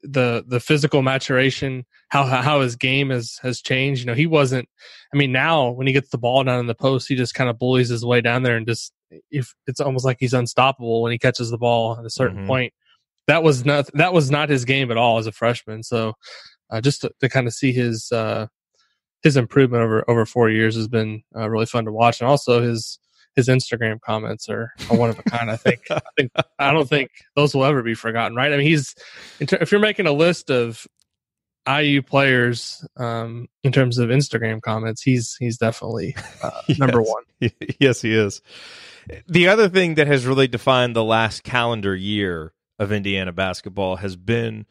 the physical maturation, how his game has changed. He wasn't. I mean, now when he gets the ball down in the post, he just kind of bullies his way down there, and just it's almost like he's unstoppable when he catches the ball at a certain point. That was not his game at all as a freshman. So just to kind of see his improvement over 4 years has been really fun to watch, and also his Instagram comments are one of a kind. I don't think those will ever be forgotten, right? I mean, if you're making a list of IU players in terms of Instagram comments, he's definitely number one. Yes, he is. The other thing that has really defined the last calendar year of Indiana basketball has been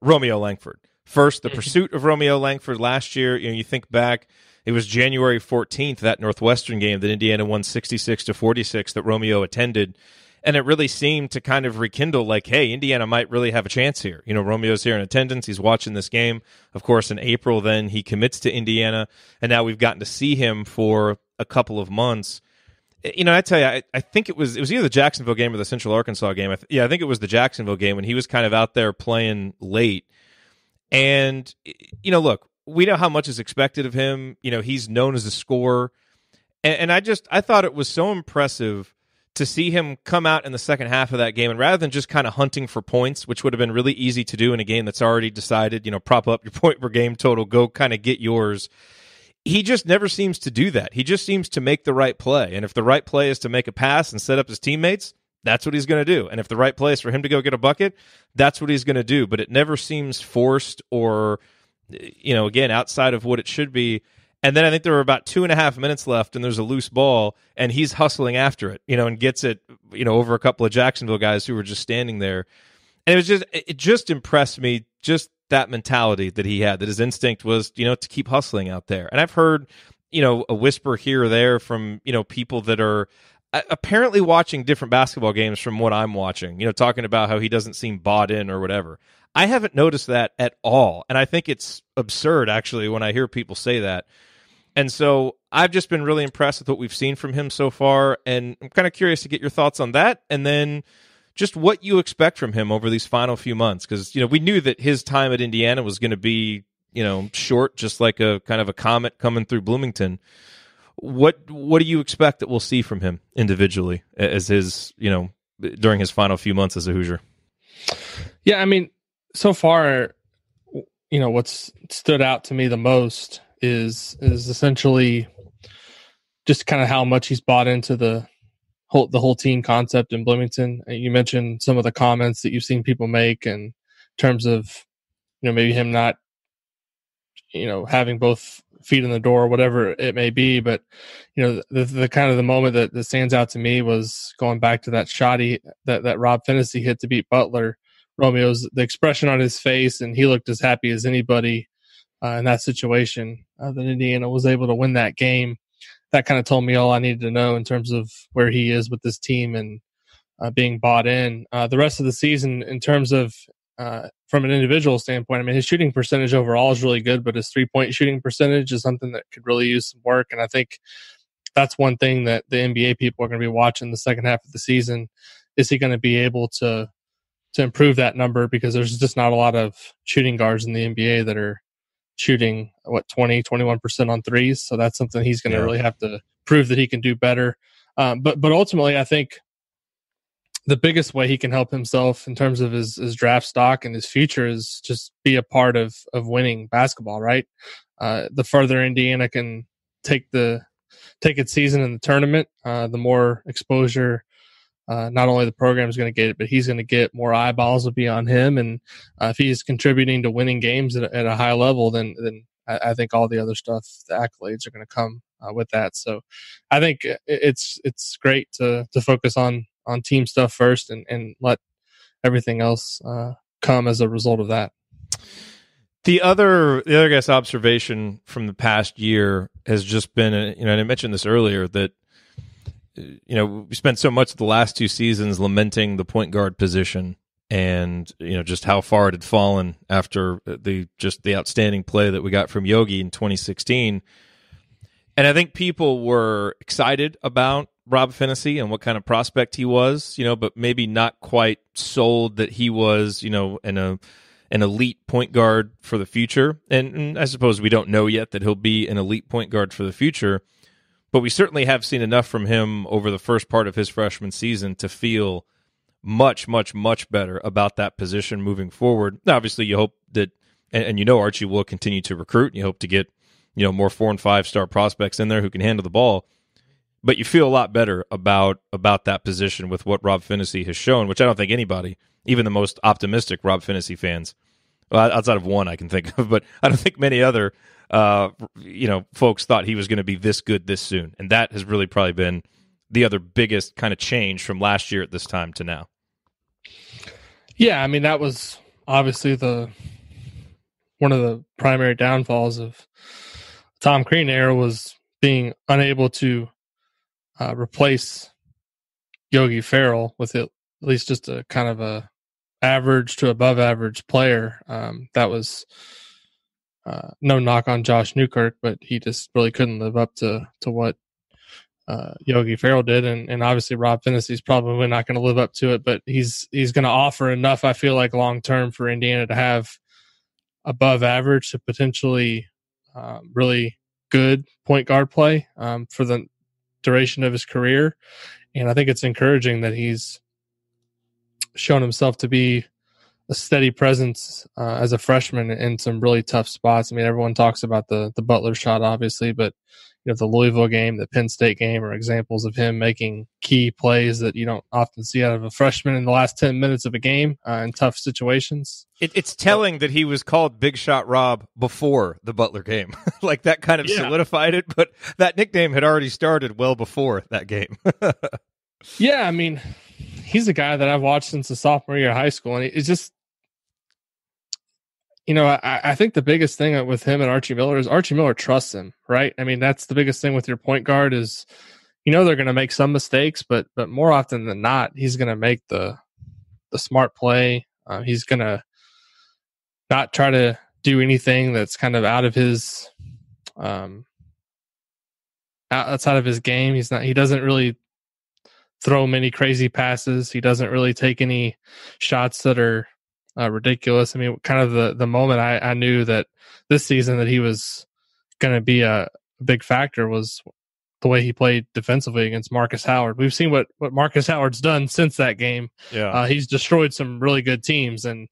Romeo Langford. First, the pursuit of Romeo Langford last year. You think back, it was January 14th, that Northwestern game that Indiana won 66-46 that Romeo attended. And it really seemed to kind of rekindle like, hey, Indiana might really have a chance here. Romeo's here in attendance. He's watching this game. Of course, in April, then he commits to Indiana. And now we've gotten to see him for a couple of months. I tell you, I think it was either the Jacksonville game or the Central Arkansas game. I think it was the Jacksonville game when he was kind of out there playing late. And, look, we know how much is expected of him. He's known as a scorer. And I thought it was so impressive to see him come out in the second half of that game, and rather than just kind of hunting for points, which would have been really easy to do in a game that's already decided, prop up your point per game total, go kind of get yours. He just never seems to do that. He just seems to make the right play. And if the right play is to make a pass and set up his teammates, that's what he's going to do. And if the right play is for him to go get a bucket, that's what he's going to do. But it never seems forced or, again, outside of what it should be. And then I think there were about 2.5 minutes left, and there's a loose ball, and he's hustling after it, and gets it, over a couple of Jacksonville guys who were just standing there. And it just impressed me, just that mentality that he had, that his instinct was, to keep hustling out there. And I've heard, a whisper here or there from, people that are apparently watching different basketball games from what I'm watching, talking about how he doesn't seem bought in or whatever. I haven't noticed that at all. And I think it's absurd, actually, when I hear people say that. And so I've just been really impressed with what we've seen from him so far, and I'm kind of curious to get your thoughts on that, and then just what you expect from him over these final few months, because we knew that his time at Indiana was going to be short, just like a kind of a comet coming through Bloomington. What do you expect that we'll see from him individually as his during his final few months as a Hoosier? Yeah, I mean, so far, what's stood out to me the most is essentially just kind of how much he's bought into the whole team concept in Bloomington. You mentioned some of the comments that you've seen people make in terms of, maybe him not, having both feet in the door or whatever it may be. But, the kind of the moment that stands out to me was going back to that shot that Rob Finney hit to beat Butler. Romeo's, the expression on his face, and he looked as happy as anybody in that situation, that Indiana was able to win that game. That kind of told me all I needed to know in terms of where he is with this team and being bought in. The rest of the season, in terms of from an individual standpoint, I mean, his shooting percentage overall is really good, but his 3-point shooting percentage is something that could really use some work. And I think that's one thing that the NBA people are going to be watching the second half of the season. Is he going to be able to improve that number? Because there's just not a lot of shooting guards in the NBA that are shooting 21% on threes. So that's something he's going to really have to prove that he can do better. But ultimately, I think the biggest way he can help himself in terms of his draft stock and his future is just be a part of winning basketball, right? The further Indiana can take its season in the tournament, the more exposure not only the program is going to get it, but he's going to get more eyeballs will be on him. And if he's contributing to winning games at a high level, then I think all the other stuff, the accolades are going to come with that. So I think it's great to focus on team stuff first and let everything else come as a result of that. The other guy's observation from the past year has just been, and I mentioned this earlier, that we spent so much of the last two seasons lamenting the point guard position and, just how far it had fallen after the outstanding play that we got from Yogi in 2016. And I think people were excited about Rob Finney and what kind of prospect he was, but maybe not quite sold that he was, an elite point guard for the future. And I suppose we don't know yet that he'll be an elite point guard for the future. But we certainly have seen enough from him over the first part of his freshman season to feel much, much, much better about that position moving forward. Now, obviously, you hope that, and Archie will continue to recruit. You hope to get, more 4- and 5-star prospects in there who can handle the ball. But you feel a lot better about that position with what Rob Finney has shown, which I don't think anybody, even the most optimistic Rob Finney fans, well, outside of one I can think of, but I don't think many other folks thought he was going to be this good this soon. And that has really probably been the other biggest kind of change from last year at this time to now. Yeah, I mean, that was obviously one of the primary downfalls of Tom Crean era was being unable to replace Yogi Ferrell with at least just a kind of a average to above average player. That was no knock on Josh Newkirk, but he just really couldn't live up to what Yogi Ferrell did, and obviously Rob Finney's probably not going to live up to it, but he's going to offer enough, I feel like, long term for Indiana to have above average to potentially really good point guard play for the duration of his career. And I think it's encouraging that he's shown himself to be a steady presence as a freshman in some really tough spots. I mean, everyone talks about the Butler shot, obviously, but the Louisville game, the Penn State game are examples of him making key plays that you don't often see out of a freshman in the last 10 minutes of a game in tough situations. It's telling that he was called Big Shot Rob before the Butler game. Like that kind of solidified it, but that nickname had already started well before that game. Yeah, I mean, he's a guy that I've watched since the sophomore year of high school, and it's just, I think the biggest thing with him and Archie Miller is Archie Miller trusts him, right? I mean, that's the biggest thing with your point guard is, they're going to make some mistakes, but more often than not, he's going to make the smart play. He's going to not try to do anything that's kind of out of his outside of his game. He doesn't really throw many crazy passes. He doesn't really take any shots that are ridiculous. I mean, kind of the moment I knew that this season that he was going to be a big factor was the way he played defensively against Marcus Howard. We've seen what Marcus Howard's done since that game. Yeah, he's destroyed some really good teams, and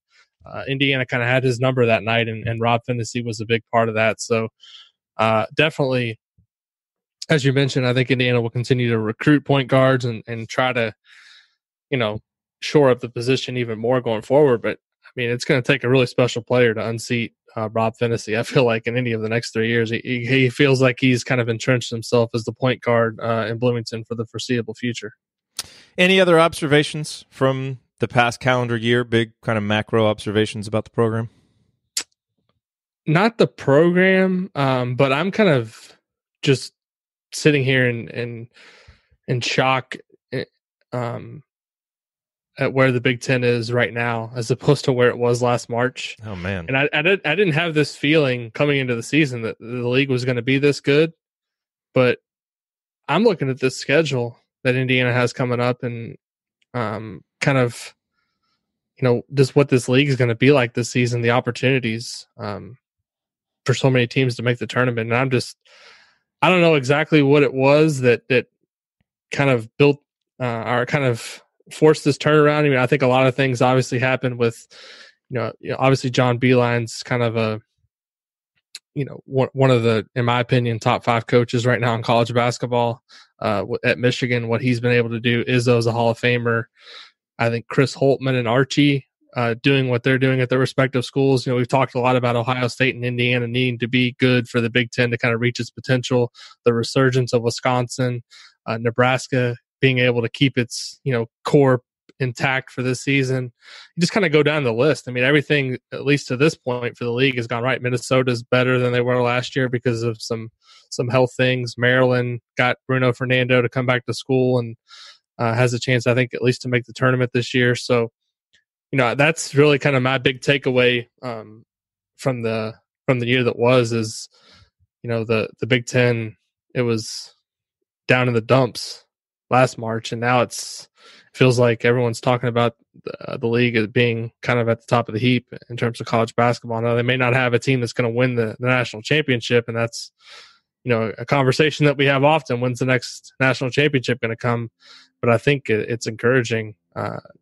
Indiana kind of had his number that night, and Rob Finney was a big part of that. So definitely, as you mentioned, I think Indiana will continue to recruit point guards and try to, shore up the position even more going forward. But I mean, it's going to take a really special player to unseat Rob Finney. I feel like in any of the next 3 years, he feels like he's kind of entrenched himself as the point guard in Bloomington for the foreseeable future. Any other observations from the past calendar year? Big kind of macro observations about the program? Not the program, but I'm kind of just sitting here in shock at where the Big Ten is right now, as opposed to where it was last March. Oh man! And I didn't have this feeling coming into the season that the league was going to be this good, but I'm looking at this schedule that Indiana has coming up, and kind of, just what this league is going to be like this season, the opportunities for so many teams to make the tournament, and I don't know exactly what it was that kind of built or kind of forced this turnaround. I mean, I think a lot of things obviously happened with, obviously John Beilein's kind of a, one of the, in my opinion, top 5 coaches right now in college basketball at Michigan. What he's been able to do. Izzo's a Hall of Famer. I think Chris Holtman and Archie doing what they're doing at their respective schools. We've talked a lot about Ohio State and Indiana needing to be good for the Big Ten to kind of reach its potential. The resurgence of Wisconsin, Nebraska being able to keep its, core intact for this season. You just kind of go down the list. I mean, everything, at least to this point for the league, has gone right. Minnesota's better than they were last year because of some health things. Maryland got Bruno Fernando to come back to school and has a chance, I think, at least to make the tournament this year. So, that's really kind of my big takeaway from the year that was is, the Big Ten, it was down in the dumps last March, and now it feels like everyone's talking about the league as being kind of at the top of the heap in terms of college basketball. Now, they may not have a team that's going to win the national championship, and that's, a conversation that we have often. When's the next national championship going to come? But I think it's encouraging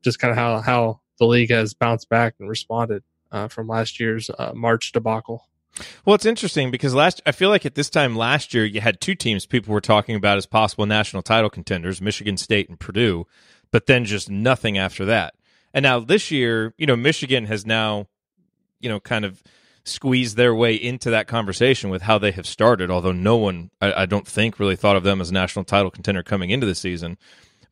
just kind of how the league has bounced back and responded from last year's March debacle. Well, it's interesting because I feel like at this time last year, you had 2 teams people were talking about as possible national title contenders, Michigan State and Purdue, but then just nothing after that. And now this year, Michigan has now, kind of squeezed their way into that conversation with how they have started, although no one, I don't think, really thought of them as a national title contender coming into the season.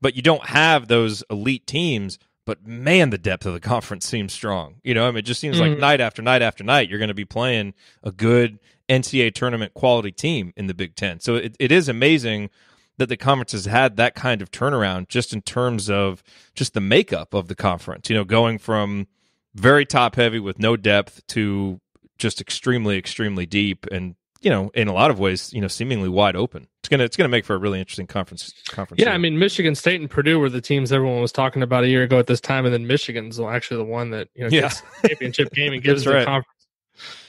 But you don't have those elite teams. But man, the depth of the conference seems strong. It just seems like night after night after night, you're going to be playing a good NCAA tournament quality team in the Big Ten. So it is amazing that the conference has had that kind of turnaround just in terms of just the makeup of the conference, going from very top heavy with no depth to just extremely, extremely deep and in a lot of ways, seemingly wide open. It's gonna make for a really interesting conference. Yeah, year. I mean, Michigan State and Purdue were the teams everyone was talking about a year ago at this time, and then Michigan's actually the one that gets the championship game and gives the conference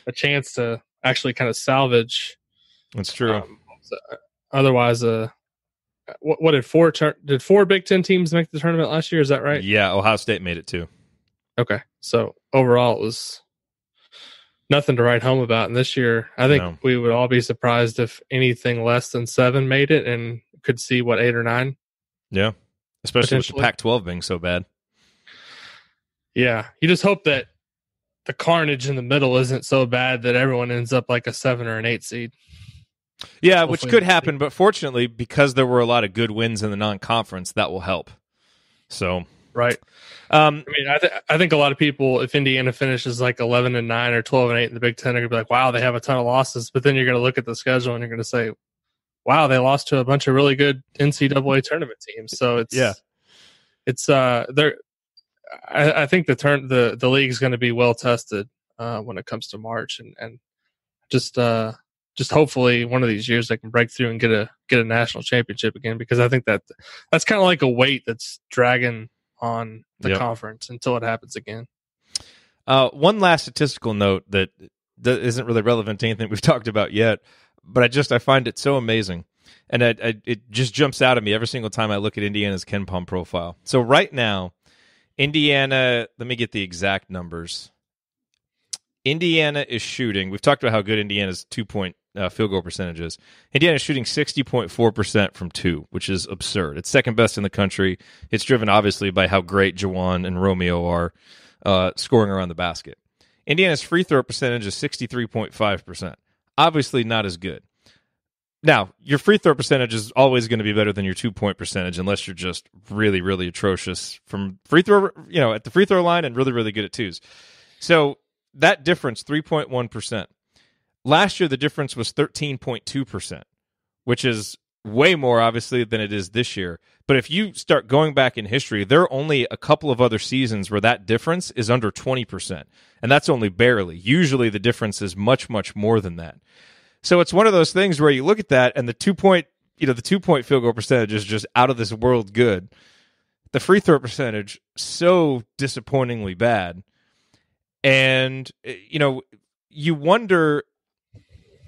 a chance to actually kind of salvage. That's true. Otherwise, what did four Big Ten teams make the tournament last year? Is that right? Yeah, Ohio State made it too. Okay, so overall it was nothing to write home about. And this year, I think we would all be surprised if anything less than 7 made it, and could see 8 or 9. Yeah, especially with the Pac-12 being so bad. Yeah, you just hope that the carnage in the middle isn't so bad that everyone ends up like a 7 or an 8 seed. Yeah, hopefully, which could happen, but fortunately, because there were a lot of good wins in the non-conference, that will help. So, right. I mean, I think a lot of people, if Indiana finishes like 11-9 or 12-8 in the Big Ten, are gonna be like, "Wow, they have a ton of losses." But then you're gonna look at the schedule and you're gonna say, "Wow, they lost to a bunch of really good NCAA tournament teams." So I think the league's going to be well tested when it comes to March, and just hopefully one of these years they can break through and get a national championship again, because I think that's kind of like a weight that's dragging on the conference until it happens again. One last statistical note that isn't really relevant to anything we've talked about yet, but I find it so amazing, and it just jumps out at me every single time I look at Indiana's KenPom profile. So right now, Indiana, let me get the exact numbers. Indiana is shooting. We've talked about how good Indiana's 2-point field goal percentage is. Indiana is shooting 60.4% from 2, which is absurd. It's second best in the country. It's driven, obviously, by how great Juwan and Romeo are scoring around the basket. Indiana's free throw percentage is 63.5%. Obviously not as good. Now, your free throw percentage is always going to be better than your 2-point percentage unless you're just really, really atrocious from free throw, at the free throw line, and really, really good at twos. So that difference, 3.1%. Last year, the difference was 13.2%, which is way more, obviously, than it is this year. But if you start going back in history, there are only a couple of other seasons where that difference is under 20%. And that's only barely. Usually the difference is much, much more than that. So it's one of those things where you look at that, and the 2-point field goal percentage is just out of this world good. The free throw percentage, so disappointingly bad. And, you wonder,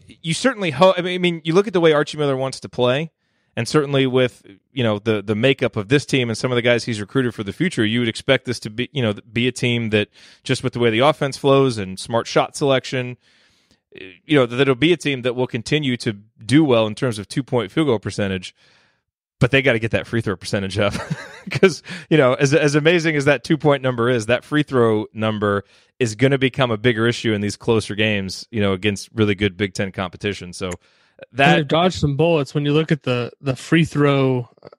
you certainly hope, I mean, you look at the way Archie Miller wants to play, and certainly with, the makeup of this team and some of the guys he's recruited for the future, you would expect this to be, be a team that, just with the way the offense flows and smart shot selection, that it'll be a team that will continue to do well in terms of 2-point field goal percentage, but they got to get that free throw percentage up because, as amazing as that 2-point number is, that free throw number is going to become a bigger issue in these closer games, against really good Big Ten competition. So they've dodged some bullets when you look at the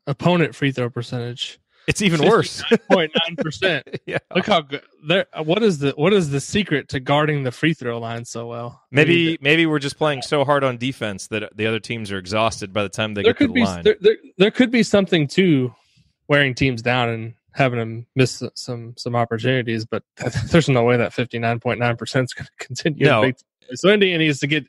opponent free throw percentage. It's even worse. 0.9%. Yeah. Look how good. What is the secret to guarding the free throw line so well? Maybe we're just playing so hard on defense that the other teams are exhausted by the time they get to the line. There could be something to wearing teams down and having them miss some opportunities, but there's no way that 59.9% is going to continue. No. So Indiana needs to get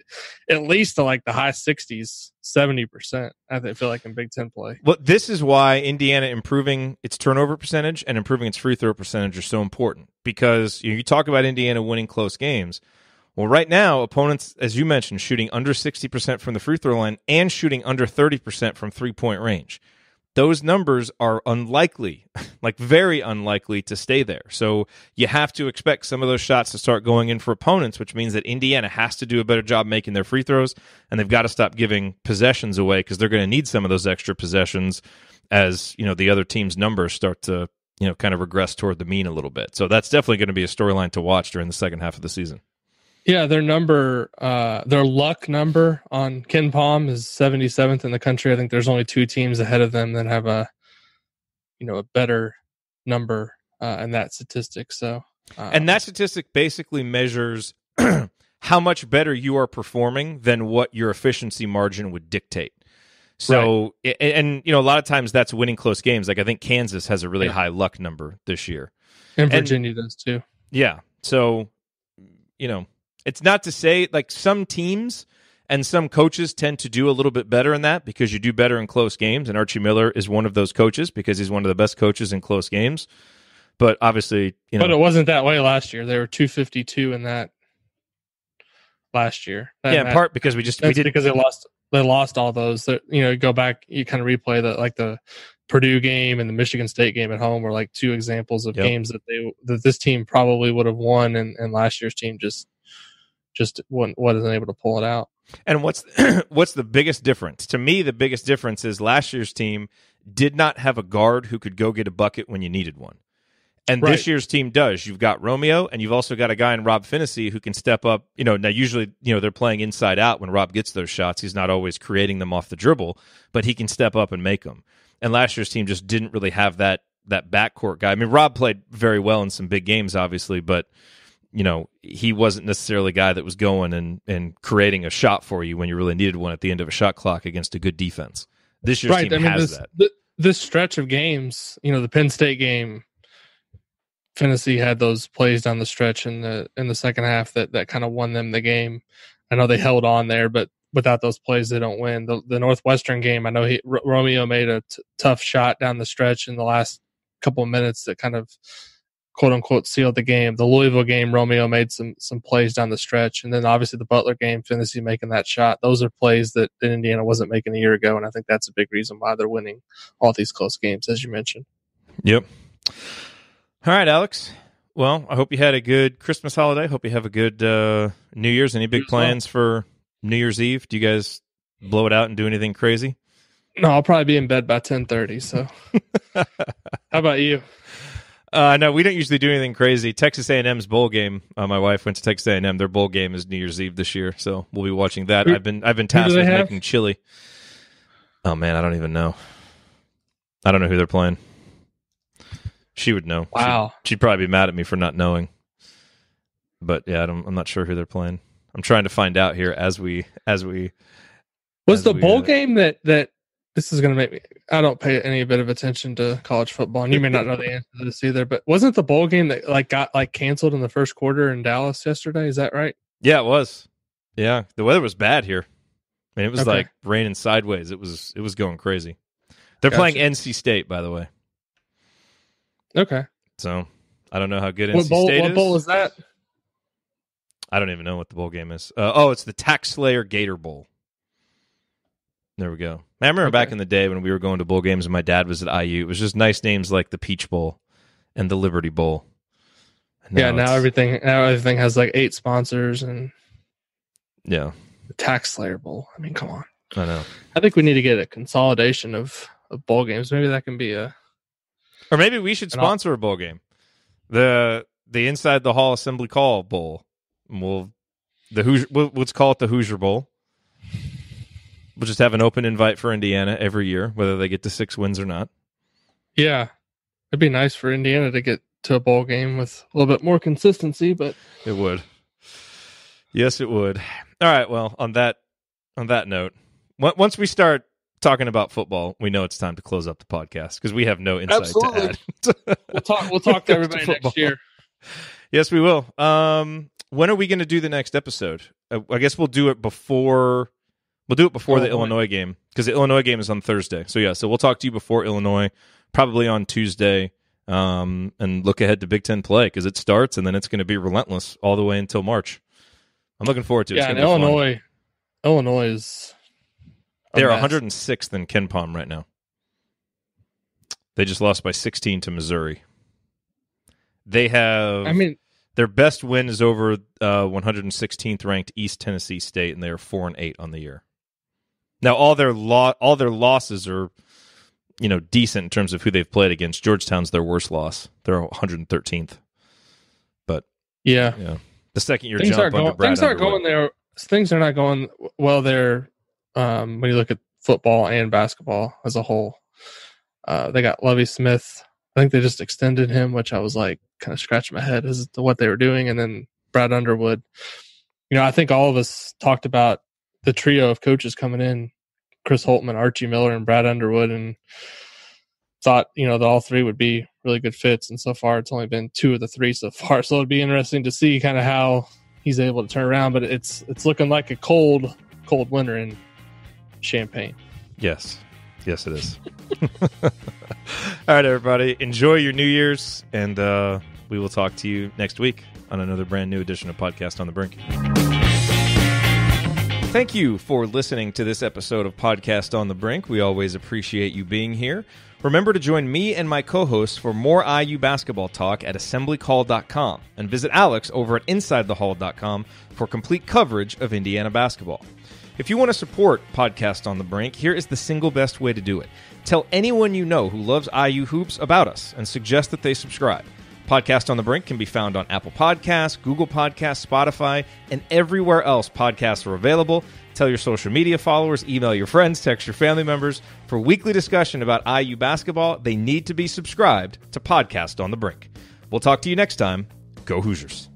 at least to like the high 60s, 70%. I feel like in Big Ten play. Well, this is why Indiana improving its turnover percentage and improving its free throw percentage are so important, because you talk about Indiana winning close games. Well, right now, opponents, as you mentioned, shooting under 60% from the free throw line and shooting under 30% from 3-point range. Those numbers are unlikely, like very unlikely, to stay there. So you have to expect some of those shots to start going in for opponents, which means that Indiana has to do a better job making their free throws, and they've got to stop giving possessions away because they're going to need some of those extra possessions as the other team's numbers start to kind of regress toward the mean a little bit. So that's definitely going to be a storyline to watch during the second half of the season. Yeah, their luck number on KenPom is 77th in the country. I think there's only 2 teams ahead of them that have a better number in that statistic. So, and that statistic basically measures how much better you are performing than what your efficiency margin would dictate. So, right. And a lot of times that's winning close games. Like I think Kansas has a really high luck number this year, and Virginia does too. Yeah, so it's not to say, like, some teams, And some coaches tend to do a little bit better in that because you do better in close games, and Archie Miller is one of those coaches because he's one of the best coaches in close games. But obviously, But it wasn't that way last year. They were 252 in that last year. In part because because they lost all those. Go back, you kind of replay the Purdue game and the Michigan State game at home were like two examples of games that this team probably would have won, and last year's team just wasn't able to pull it out. And what's the biggest difference? To me, the biggest difference is last year's team did not have a guard who could go get a bucket when you needed one. And this year's team does. You've got Romeo, and you've also got a guy in Rob Finney who can step up. Now usually, they're playing inside out when Rob gets those shots. He's not always creating them off the dribble, but he can step up and make them. And last year's team just didn't really have that backcourt guy. I mean, Rob played very well in some big games, obviously, but he wasn't necessarily a guy that was going and creating a shot for you when you really needed one at the end of a shot clock against a good defense. This year's team has that. This stretch of games, the Penn State game, Finney had those plays down the stretch in the second half that kind of won them the game. I know they held on there, but without those plays, they don't win. The Northwestern game, I know Romeo made a tough shot down the stretch in the last couple of minutes that kind of quote unquote sealed the game. The Louisville game, Romeo made some plays down the stretch, and then obviously the Butler game, Finney making that shot. Those are plays that Indiana wasn't making a year ago, and I think that's a big reason why they're winning all these close games, as you mentioned. Yep. All right, Alex. Well, I hope you had a good Christmas holiday. Hope you have a good New Year's. Any big plans for New Year's Eve? Do you guys blow it out and do anything crazy? No, I'll probably be in bed by 10:30. So, how about you? No, we don't usually do anything crazy. Texas A&M's bowl game. My wife went to Texas A&M. Their bowl game is New Year's Eve this year, so we'll be watching that. I've been tasked with making chili. Oh man, I don't even know. I don't know who they're playing. She would know. Wow. She'd probably be mad at me for not knowing. But yeah, I'm not sure who they're playing. I'm trying to find out here as we. Was the bowl game that this is going to make me? I don't pay any bit of attention to college football, and you may not know the answer to this either. But wasn't the bowl game that got canceled in the first quarter in Dallas yesterday? Is that right? Yeah, it was. Yeah, the weather was bad here. I mean, it was like raining sideways. It was going crazy. They're playing NC State, by the way. Okay. So I don't know how good NC State is. What bowl is that? I don't even know what the bowl game is. It's the Tax Slayer Gator Bowl. There we go. I remember back in the day when we were going to bowl games and my dad was at IU. It was just nice names like the Peach Bowl and the Liberty Bowl. Now everything has 8 sponsors and the Tax Slayer Bowl. I mean, come on. I know. I think we need to get a consolidation of bowl games. Maybe that can be or maybe we should sponsor a bowl game. The Inside the Hall Assembly Call Bowl. Let's call it the Hoosier Bowl. We'll just have an open invite for Indiana every year, whether they get to 6 wins or not. Yeah. It'd be nice for Indiana to get to a bowl game with a little bit more consistency, but it would. Yes, it would. All right, well, on that note, once we start talking about football, we know it's time to close up the podcast because we have no insight to add. We'll talk to everybody next year. Yes, we will. When are we going to do the next episode? I guess we'll do it before. We'll do it before the Illinois game because the Illinois game is on Thursday. So we'll talk to you before Illinois, probably on Tuesday, and look ahead to Big Ten play because it starts and then it's going to be relentless all the way until March. I'm looking forward to it. Yeah, and Illinois is. They're 106th in KenPom right now. They just lost by 16 to Missouri. They have. Their best win is over 116th ranked East Tennessee State, and they are 4-8 on the year. Now, all their losses are, decent in terms of who they've played against. Georgetown's their worst loss. They're 113th. But the second year jump under Brad Underwood. Things are not going well there. When you look at football and basketball as a whole, they got Lovie Smith. I think they just extended him, which I was kind of scratching my head as to what they were doing. And then Brad Underwood. I think all of us talked about the trio of coaches coming in, Chris Holtman, Archie Miller, and Brad Underwood, and thought, that all three would be really good fits. And so far, it's only been 2 of the 3 so far. So it'd be interesting to see kind of how he's able to turn around. But it's looking like a cold cold winter in Champaign. Yes. Yes, it is. All right, everybody. Enjoy your New Year's, and we will talk to you next week on another brand new edition of Podcast on the Brink. Thank you for listening to this episode of Podcast on the Brink. We always appreciate you being here. Remember to join me and my co-hosts for more IU basketball talk at assemblycall.com, and visit Alex over at insidethehall.com for complete coverage of Indiana basketball. If you want to support Podcast on the Brink, here is the single best way to do it. Tell anyone you know who loves IU hoops about us and suggest that they subscribe. Podcast on the Brink can be found on Apple Podcasts, Google Podcasts, Spotify, and everywhere else podcasts are available. Tell your social media followers, email your friends, text your family members. For weekly discussion about IU basketball, they need to be subscribed to Podcast on the Brink. We'll talk to you next time. Go Hoosiers.